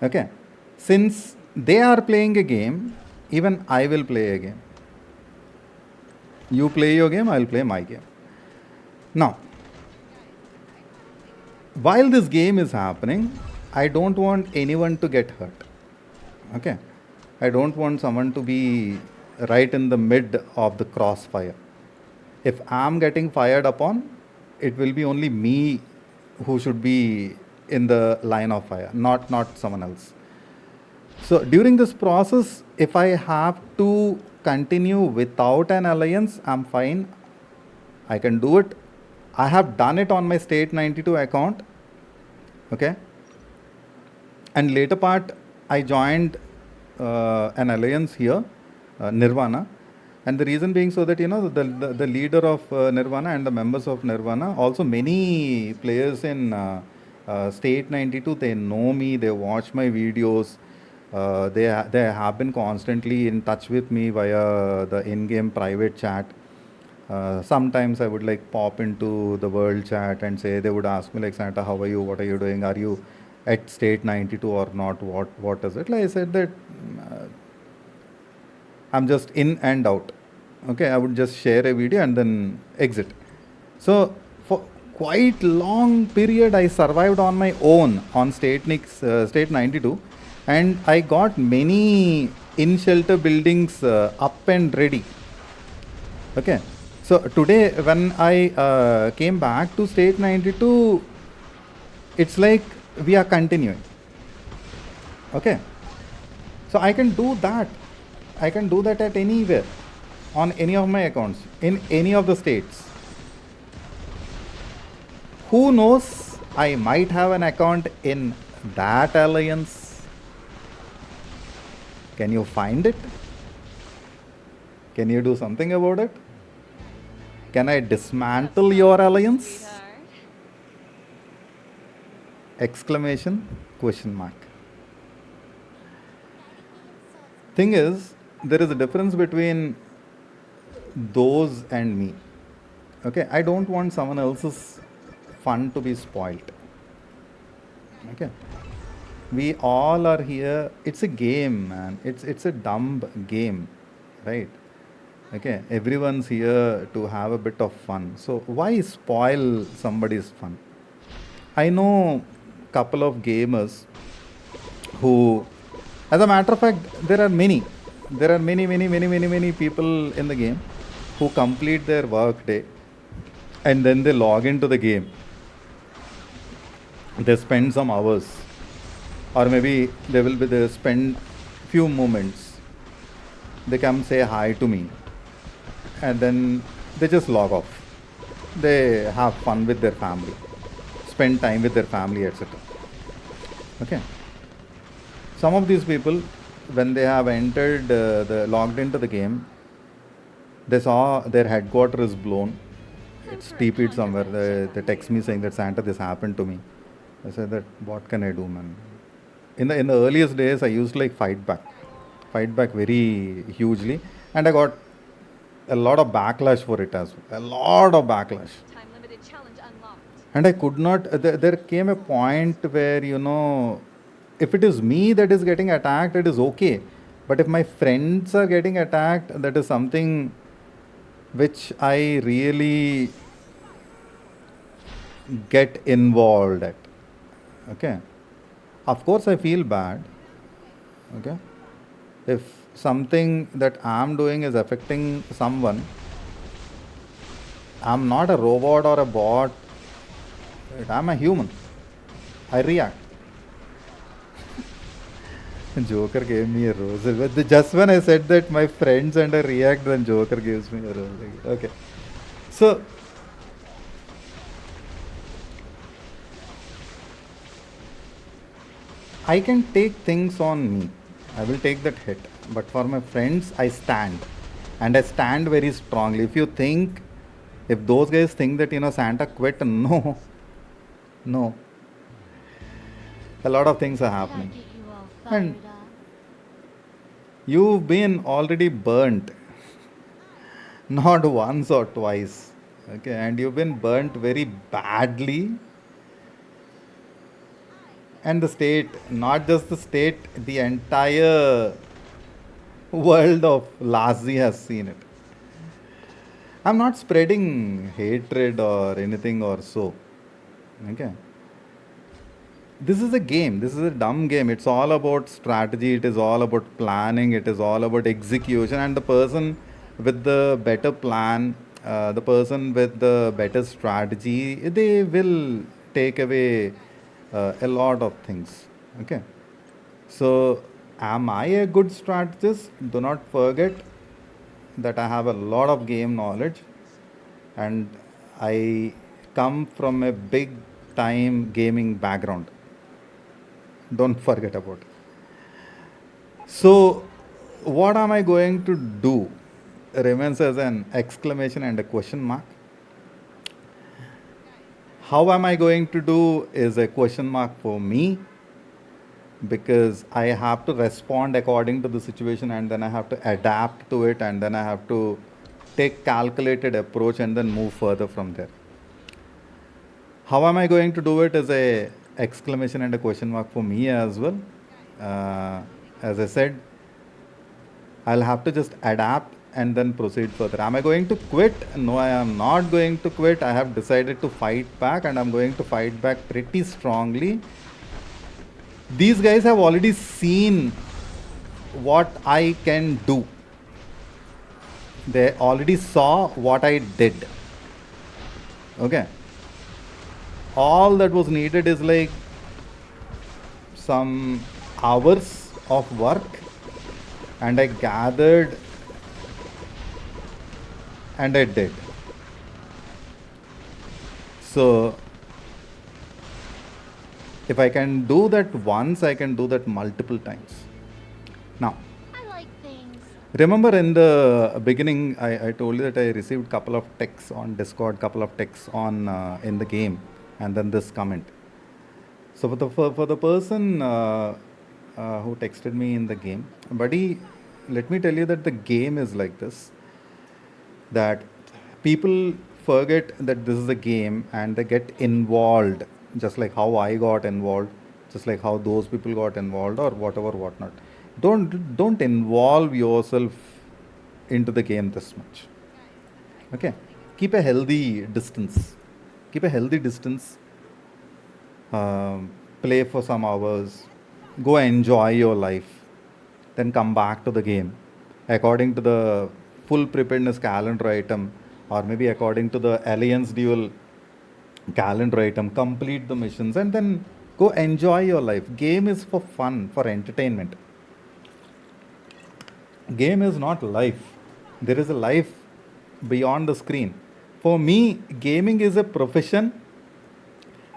Speaker 1: Okay. Since they are playing a game, even I will play a game. You play your game, I'll play my game. Now, while this game is happening, I don't want anyone to get hurt. Okay? I don't want someone to be right in the mid of the crossfire. if I'm getting fired upon, it will be only me who should be in the line of fire, not someone else. So during this process, if I have to continue without an alliance, I'm fine. I can do it. I have done it on my state 92 account. Okay. And later part, I joined an alliance here, Nirvana. And the reason being so that, the leader of Nirvana and the members of Nirvana, also many players in State 92, they know me, they watch my videos. They have been constantly in touch with me via the in-game private chat. Sometimes I would like pop into the world chat and say, they would ask me like, Santa, how are you? What are you doing? Are you at state 92 or not? What is it? Like I said that I'm just in and out. Okay, I would just share a video and then exit. So for quite long period, I survived on my own on state 92, and I got many in-shelter buildings up and ready. Okay. So today when I came back to state 92, it's like we are continuing. Okay. So I can do that. I can do that at anywhere, on any of my accounts, in any of the states. Who knows, I might have an account in that alliance. Can you find it? Can you do something about it? Can I dismantle your alliance? Exclamation, question mark. Thing is, there is a difference between those and me. Okay, I don't want someone else's fun to be spoiled. Okay, we all are here. It's a game, man. It's a dumb game, right? Okay, everyone's here to have a bit of fun. So why spoil somebody's fun? I know couple of gamers who, as a matter of fact, there are many people in the game who complete their work day and then they log into the game. They spend some hours, or maybe they spend few moments. They come say hi to me, and then they just log off. They have fun with their family, spend time with their family, etc. Okay. Some of these people, when they have entered, logged into the game, they saw their headquarters is blown. It's TP'd somewhere. They text me saying that, Santa, this happened to me. I said that, what can I do, man? In the earliest days, I used to like fight back very hugely, and I got a lot of backlash for it as well. A lot of backlash. Time-limited challenge unlocked. And I could not. There came a point where, if it is me that is getting attacked, it is okay. But if my friends are getting attacked, that is something which I really get involved at. Okay. Of course, I feel bad. Okay. If something that I'm doing is affecting someone, I'm not a robot or a bot. I'm a human. I react. Joker gave me a rose. But just when I said that my friends and I react, then Joker gives me a rose. Okay. So, I can take things on me. I will take that hit. But for my friends, I stand. And I stand very strongly. If those guys think that, Santa quit, no. No. A lot of things are happening. And you've been already burnt. Not once or twice. Okay. And you've been burnt very badly. And the state, not just the state, the entire world of Lassie has seen it. I'm not spreading hatred or anything or so. Okay. This is a game. This is a dumb game. It's all about strategy. It is all about planning. It is all about execution. And the person with the better plan the person with the better strategy, they will take away a lot of things. Okay. So, am I a good strategist? Do not forget that I have a lot of game knowledge and I come from a big time gaming background. Don't forget about it. So, what am I going to do remains as an exclamation and a question mark. How am I going to do is a question mark for me, because I have to respond according to the situation and then I have to adapt to it and then I have to take calculated approach and then move further from there. How am I going to do it is a exclamation and a question mark for me as well. As I said, I'll have to just adapt and then proceed further. Am I going to quit? No, I am not going to quit. I have decided to fight back and I'm going to fight back pretty strongly. These guys have already seen what I can do. They already saw what I did. Okay. All that was needed is like some hours of work, and I gathered and I did. So if I can do that once, I can do that multiple times. Now,
Speaker 2: I like things.
Speaker 1: remember in the beginning, I told you that I received couple of texts on Discord, couple of texts on in the game, and then this comment. So for the person who texted me in the game, buddy, let me tell you that the game is like this. That people forget that this is a game and they get involved, just like how I got involved, just like how those people got involved or whatever whatnot. Don't involve yourself into the game this much. Okay, keep a healthy distance. Keep a healthy distance. Play for some hours. Go enjoy your life. Then come back to the game according to the full preparedness calendar item, or maybe according to the alliance duel calendar item. Complete the missions and then go enjoy your life. Game is for fun, for entertainment. Game is not life. There is a life beyond the screen. For me, gaming is a profession.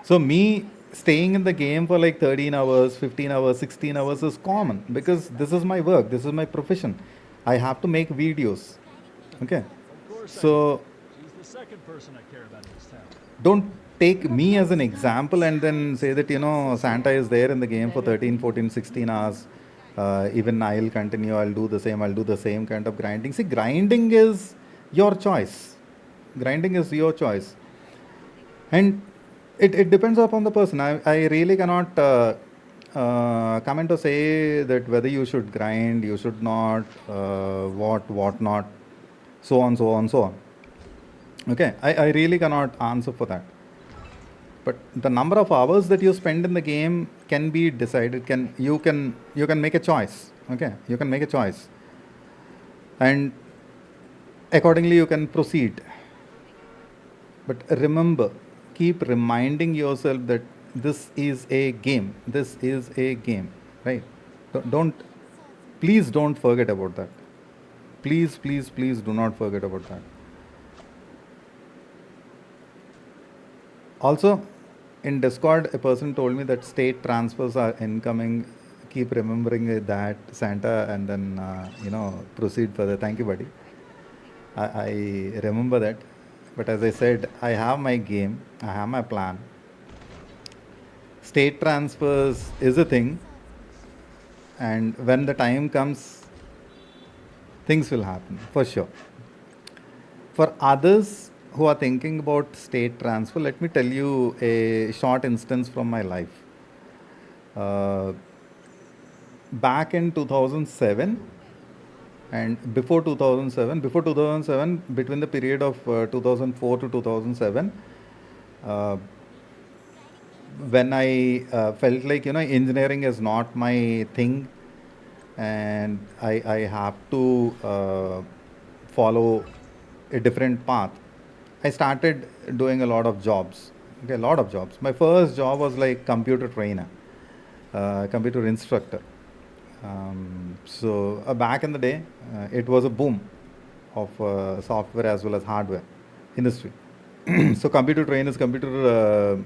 Speaker 1: So me staying in the game for like 13 hours, 15 hours, 16 hours is common, because this is my work, this is my profession. I have to make videos. Okay. So
Speaker 3: She's the second person I care about in this town.
Speaker 1: don't take me as an example and then say that, Santa is there in the game for 13, 14, 16 hours. Even I'll continue, I'll do the same kind of grinding. See, grinding is your choice. Grinding is your choice. And it depends upon the person. I really cannot comment or say that whether you should grind, you should not, what not, so on, so on, so on. Okay, I really cannot answer for that. But the number of hours that you spend in the game can be decided. You can make a choice. Okay, you can make a choice, and accordingly you can proceed. But remember, keep reminding yourself that this is a game. This is a game, right? Don't please don't forget about that. Please, please, please do not forget about that. Also, in Discord, a person told me that state transfers are incoming. Keep remembering that, Santa, and then proceed further. Thank you, buddy. I remember that. But as I said, I have my game. I have my plan. State transfers is a thing, and when the time comes, things will happen for sure. For others who are thinking about state transfer, let me tell you a short instance from my life. Back in 2007 and before 2007, between the period of 2004 to 2007, when I felt like engineering is not my thing, and I have to follow a different path, I started doing a lot of jobs. Okay, a lot of jobs. My first job was like computer trainer, computer instructor. So back in the day, it was a boom of software as well as hardware industry. So computer trainers, computer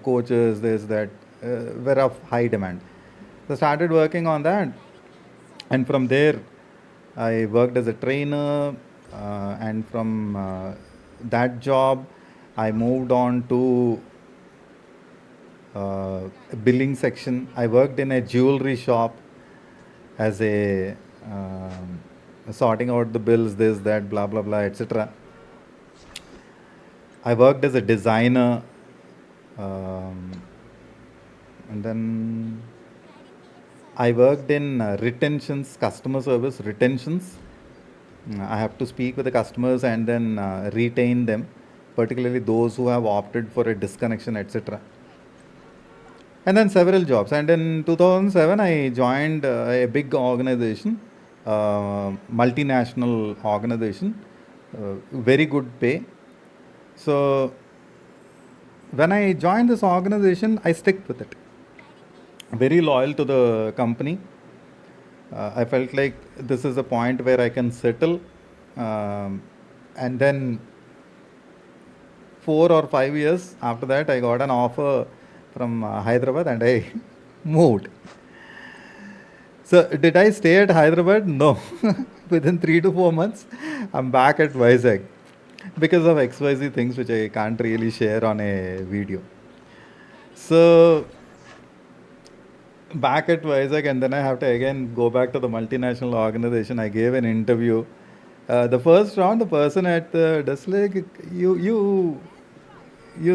Speaker 1: coaches, this that were of high demand. So started working on that, and from there, I worked as a trainer, and from that job, I moved on to billing section. I worked in a jewelry shop as a sorting out the bills, this, that, blah, blah, blah, etc. I worked as a designer, um, and then I worked in retentions, customer service retentions. I have to speak with the customers and then retain them, particularly those who have opted for a disconnection, etc. And then several jobs. And in 2007, I joined a big organization, multinational organization, very good pay. So when I joined this organization, I stick with it. Very loyal to the company. I felt like this is a point where I can settle. And then 4 or 5 years after that, I got an offer from Hyderabad and I moved. So, did I stay at Hyderabad? No. Within 3 to 4 months, I'm back at Vizag because of XYZ things which I can't really share on a video. So, back at Vizag, and then I have to again go back to the multinational organization. I gave an interview. The first round, the person at the desk, like, you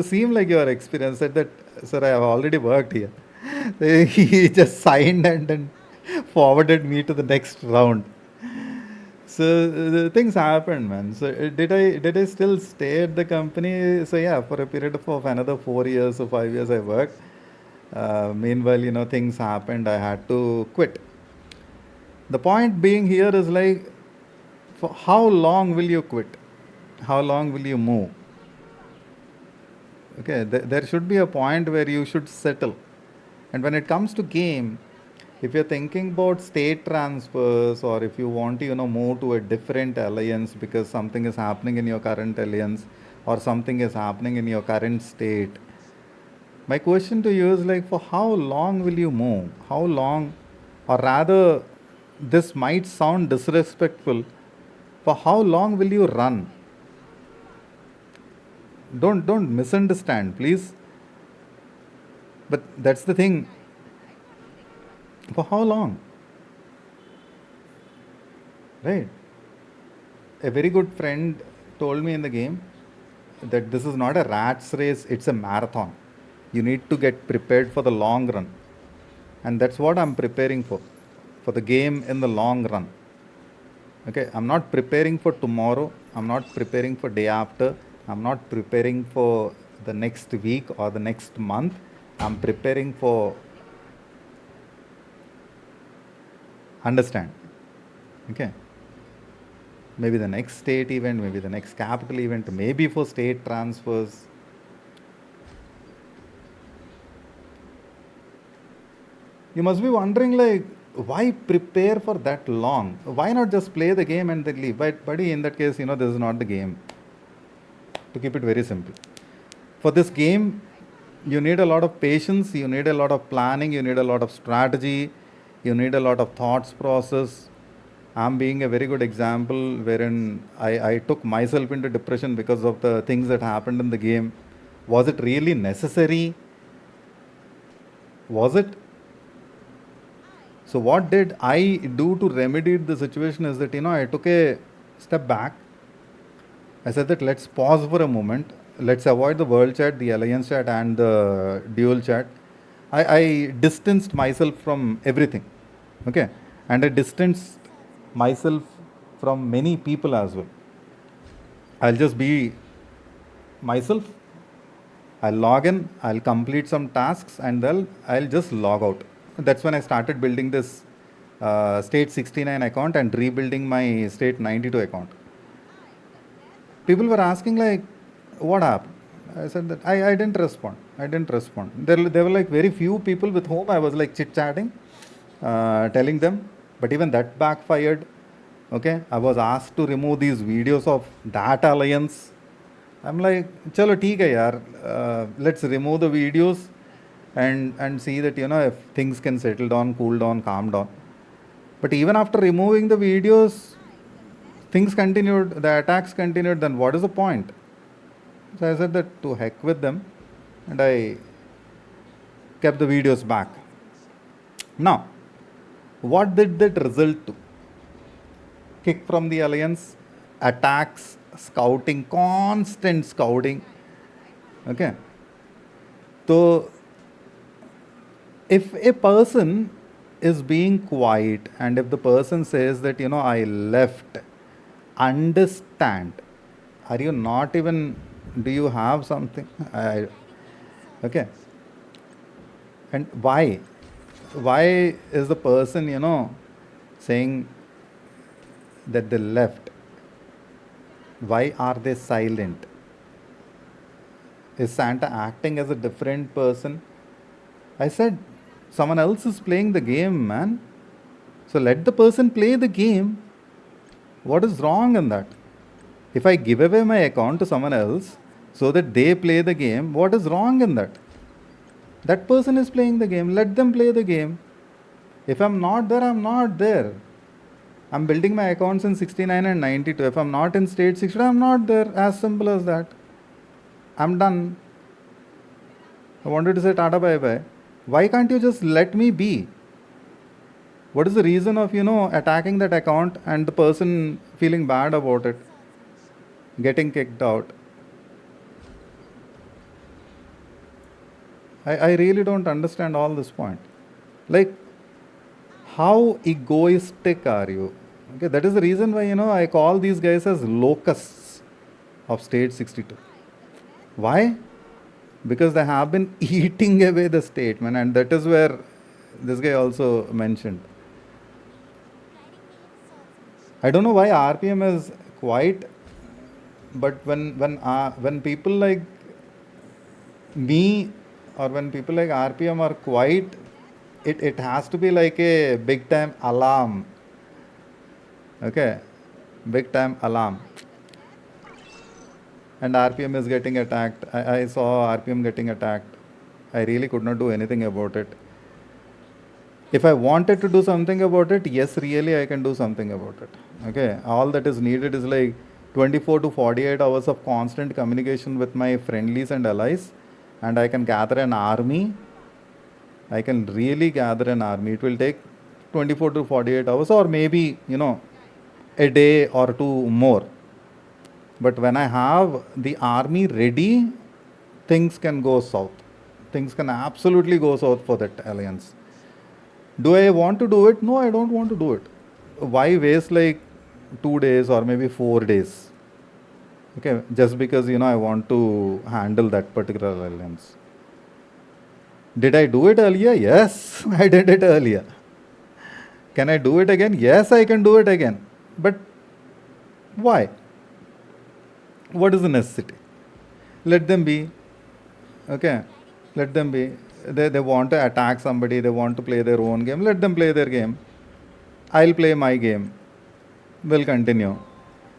Speaker 1: seem like you are experienced. Said that, sir, I have already worked here. He just signed and then forwarded me to the next round. So things happened, man. So did I still stay at the company? So yeah, for a period of another 4 years or 5 years, I worked. Meanwhile, things happened. I had to quit. The point being here is like, for how long will you quit? How long will you move? Okay, there should be a point where you should settle. And when it comes to game, if you're thinking about state transfers, or if you want to move to a different alliance because something is happening in your current alliance or something is happening in your current state, my question to you is like, for how long will you move? How long, or rather, this might sound disrespectful, for how long will you run? Don't misunderstand, please. But that's the thing. For how long? Right? A very good friend told me in the game that this is not a rat's race, it's a marathon. You need to get prepared for the long run. And that's what I'm preparing for the game in the long run. Okay, I'm not preparing for tomorrow, I'm not preparing for day after, I'm not preparing for the next week or the next month. I'm preparing for, understand, okay, maybe the next state event, maybe the next capital event, maybe for state transfers. You must be wondering, like, why prepare for that long? Why not just play the game and then leave? But buddy, in that case, this is not the game. To keep it very simple, for this game, you need a lot of patience, you need a lot of planning, you need a lot of strategy, you need a lot of thoughts process. I'm being a very good example wherein I took myself into depression because of the things that happened in the game. Was it really necessary? Was it? So what did I do to remedy the situation is that, I took a step back. I said that let's pause for a moment. Let's avoid the world chat, the alliance chat, and the dual chat. I distanced myself from everything. Okay. And I distanced myself from many people as well. I'll just be myself. I'll log in, I'll complete some tasks, and then I'll just log out. That's when I started building this state 69 account and rebuilding my state 92 account. people were asking like, what happened? I said that I didn't respond. I didn't respond. There were like very few people with whom I was like chit chatting, telling them, but even that backfired. Okay, I was asked to remove these videos of that alliance. I'm like, chalo, theek hai yaar. Let's remove the videos and see that if things can settle down, cool down, calm down. But even after removing the videos, things continued, the attacks continued. Then what is the point? So I said that to heck with them, and I kept the videos back. Now, what did that result to? Kick from the alliance, attacks, scouting, constant scouting. Okay. So, if a person is being quiet and if the person says that, I left, understand. Are you not even, do you have something? Okay. And why? Why is the person, saying that they left? Why are they silent? Is Santa acting as a different person? I said, someone else is playing the game, man. So let the person play the game. What is wrong in that? If I give away my account to someone else so that they play the game, what is wrong in that? That person is playing the game. Let them play the game. If I'm not there, I'm not there. I'm building my accounts in 69 and 92. If I'm not in state 60, I'm not there. As simple as that. I'm done. I wanted to say Tata bye bye. Why can't you just let me be? What is the reason of, attacking that account and the person feeling bad about it, getting kicked out? I really don't understand all this point. Like, how egoistic are you? Okay, that is the reason why, I call these guys as locusts of state 62. Why? Because they have been eating away the state, man, and that is where this guy also mentioned. I don't know why RPM is quiet, but when people like me or when people like RPM are quiet, it has to be like a big time alarm. Okay, big time alarm. And RPM is getting attacked. I saw RPM getting attacked. I really could not do anything about it. If I wanted to do something about it, yes, really, I can do something about it. Okay, all that is needed is like 24 to 48 hours of constant communication with my friendlies and allies, and I can gather an army. I can really gather an army. It will take 24 to 48 hours, or maybe, a day or two more. But when I have the army ready, things can go south. Things can absolutely go south for that alliance. Do I want to do it? No, I don't want to do it. Why waste like 2 days or maybe 4 days? Okay, just because I want to handle that particular alliance. Did I do it earlier? Yes, I did it earlier. Can I do it again? Yes, I can do it again. But why? What is the necessity? Let them be. Okay, let them be. They want to attack somebody, they want to play their own game, let them play their game. I'll play my game. We'll continue.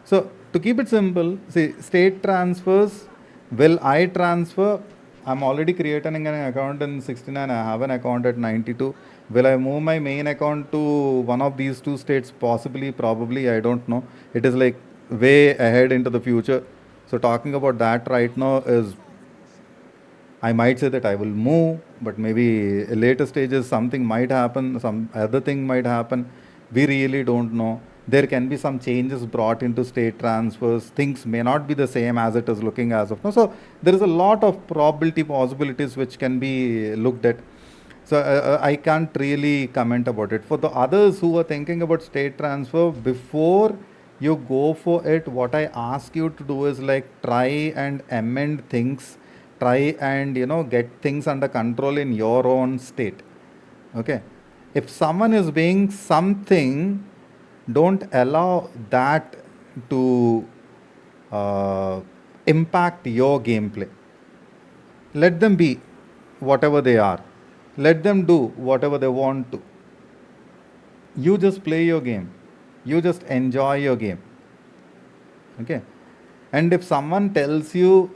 Speaker 1: So, to keep it simple, see, state transfers, will I transfer? I'm already creating an account in 69, I have an account at 92. Will I move my main account to one of these two states? Possibly, probably, I don't know. It is like way ahead into the future. So, talking about that right now is, I might say that I will move, but maybe at later stages something might happen, some other thing might happen. We really don't know. There can be some changes brought into state transfers. Things may not be the same as it is looking as of now. So there is a lot of probability possibilities which can be looked at. So I can't really comment about it. For the others who are thinking about state transfer, before you go for it, what I ask you to do is like try and amend things, try and get things under control in your own state. Okay, if someone is being something, don't allow that to impact your gameplay. Let them be whatever they are. Let them do whatever they want to. You just play your game. You just enjoy your game. Okay. And if someone tells you,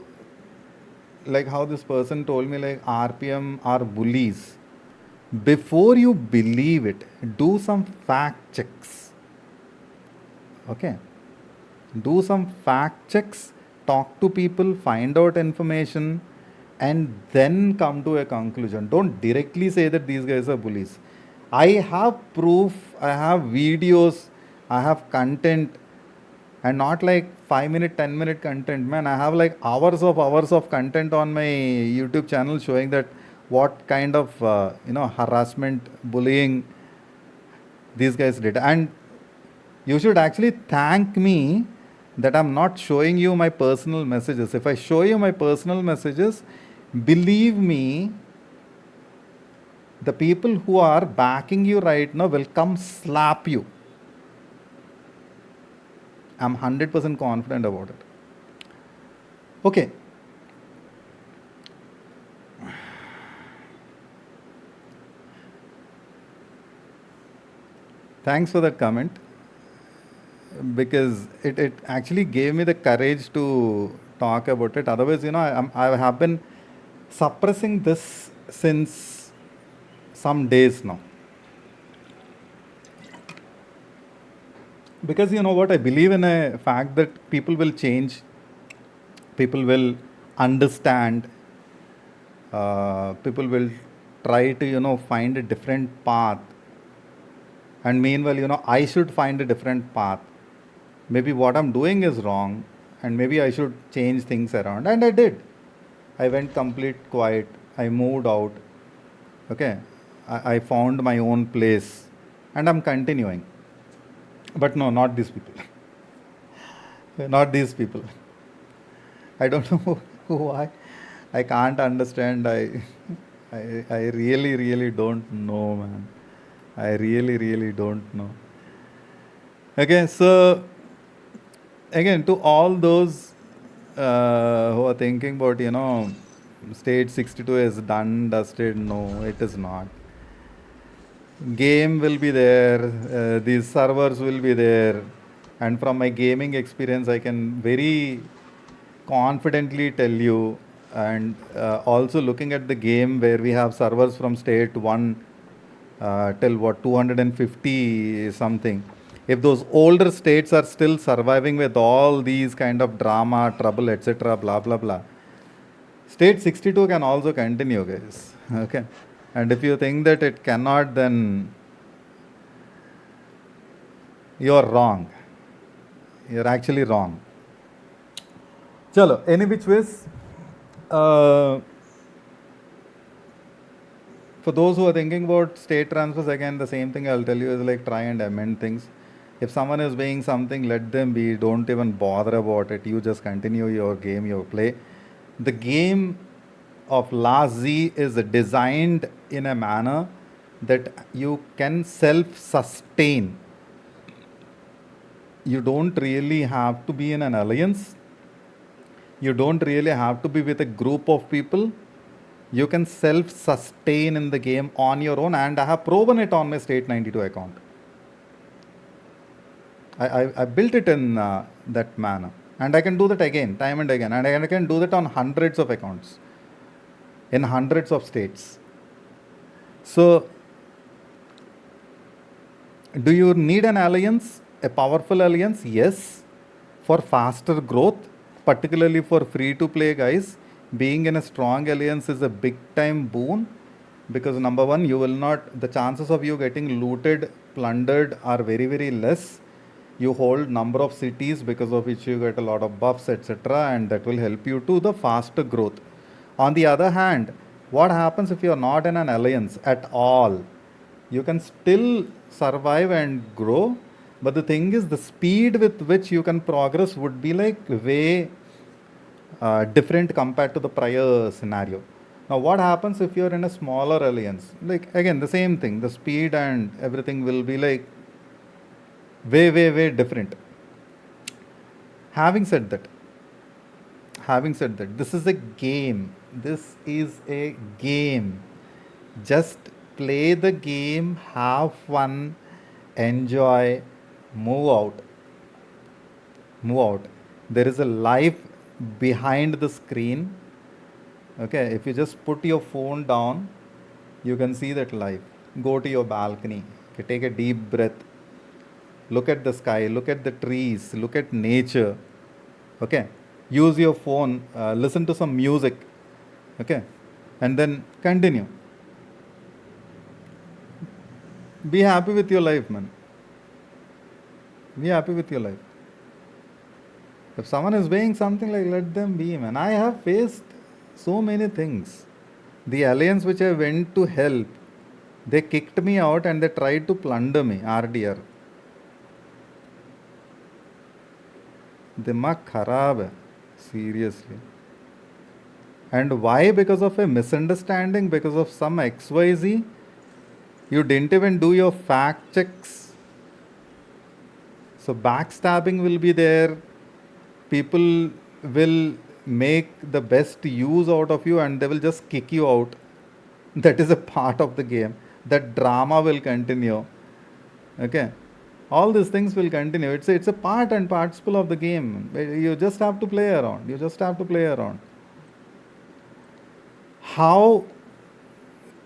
Speaker 1: like how this person told me, like RPM are bullies, before you believe it, do some fact checks. Okay. Do some fact checks, talk to people, find out information, and then come to a conclusion. Don't directly say that these guys are bullies. I have proof, I have videos, I have content, and not like 5 minute, 10-minute content. Man, I have like hours of content on my YouTube channel showing that what kind of harassment, bullying these guys did. And you should actually thank me that I'm not showing you my personal messages. If I show you my personal messages, believe me, the people who are backing you right now will come slap you. I'm 100% confident about it. Okay. Thanks for that comment, because it actually gave me the courage to talk about it. Otherwise, I have been suppressing this since some days now. Because you know what, I believe in a fact that people will change, people will understand, people will try to find a different path. And meanwhile, I should find a different path. Maybe what I'm doing is wrong, and maybe I should change things around. And I did. I went complete quiet. I moved out. Okay. I found my own place, and I'm continuing. But no, not these people. Not these people. I don't know why. I can't understand. I really, really don't know, man. I really, really don't know. Okay, so again, to all those who are thinking about, state 62 is done, dusted, no, it is not. Game will be there, these servers will be there, and from my gaming experience, I can very confidently tell you, and also looking at the game where we have servers from state 1 till what 250 something. If those older states are still surviving with all these kind of drama, trouble, etc., blah blah blah, state 62 can also continue, guys. Okay. And if you think that it cannot, then you're wrong. You're actually wrong. Chalo, any which ways, for those who are thinking about state transfers, again, the same thing I'll tell you is like try and amend things. If someone is doing something, let them be. Don't even bother about it. You just continue your game, your play. The game of Last Z is designed in a manner that you can self-sustain. You don't really have to be in an alliance. You don't really have to be with a group of people. You can self-sustain in the game on your own, and I have proven it on my State 92 account. I built it in that manner, and I can do that again, time and again, and I can do that on hundreds of accounts, in hundreds of states. So, do you need an alliance, a powerful alliance? Yes, for faster growth, particularly for free-to-play guys. Being in a strong alliance is a big time boon, because number one, the chances of you getting looted, plundered are very, very less. You hold number of cities, because of which you get a lot of buffs, etc., and that will help you to the faster growth. On the other hand, what happens if you are not in an alliance at all? You can still survive and grow, but the thing is, the speed with which you can progress would be like way different compared to the prior scenario. Now, what happens if you're in a smaller alliance? Like, again, the same thing, the speed and everything will be like way, way, way different. Having said that, having said that, this is a game. This is a game. Just play the game, have fun, enjoy, move out. Move out. There is a life behind the screen. Okay, if you just put your phone down, you can see that life. Go to your balcony. Okay, take a deep breath. Look at the sky, look at the trees, look at nature. Okay, use your phone, listen to some music. Okay, and then continue. Be happy with your life, man. Be happy with your life. If someone is being something, like, let them be, man. I have faced so many things. The alliance which I went to help, they kicked me out and they tried to plunder me, RDR. दिमाग खराब है, seriously. And why? Because of a misunderstanding, because of some XYZ. You didn't even do your fact checks. So backstabbing will be there. People will make the best use out of you and they will just kick you out. That is a part of the game. That drama will continue. Okay. All these things will continue. It's a part and parcel of the game. You just have to play around. You just have to play around. How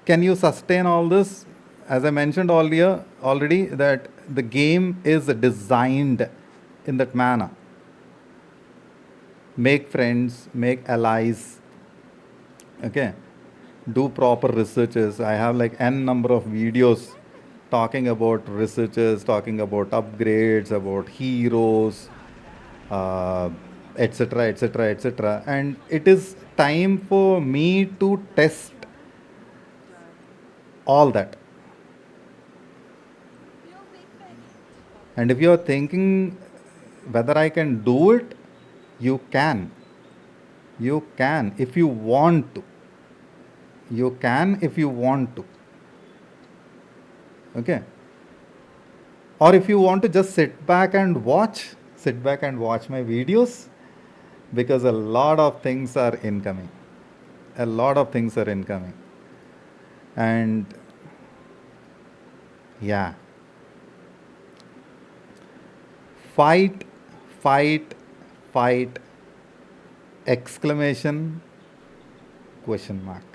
Speaker 1: can you sustain all this? As I mentioned earlier already, that the game is designed in that manner. Make friends, make allies. Okay. Do proper researches. I have like n number of videos talking about researches, talking about upgrades, about heroes, etc., etc., etc. And it is time for me to test all that. And if you are thinking whether I can do it, you can. You can if you want to. You can if you want to. Okay. Or if you want to just sit back and watch my videos, because a lot of things are incoming. A lot of things are incoming. And yeah. Fight, fight, fight, exclamation, question mark.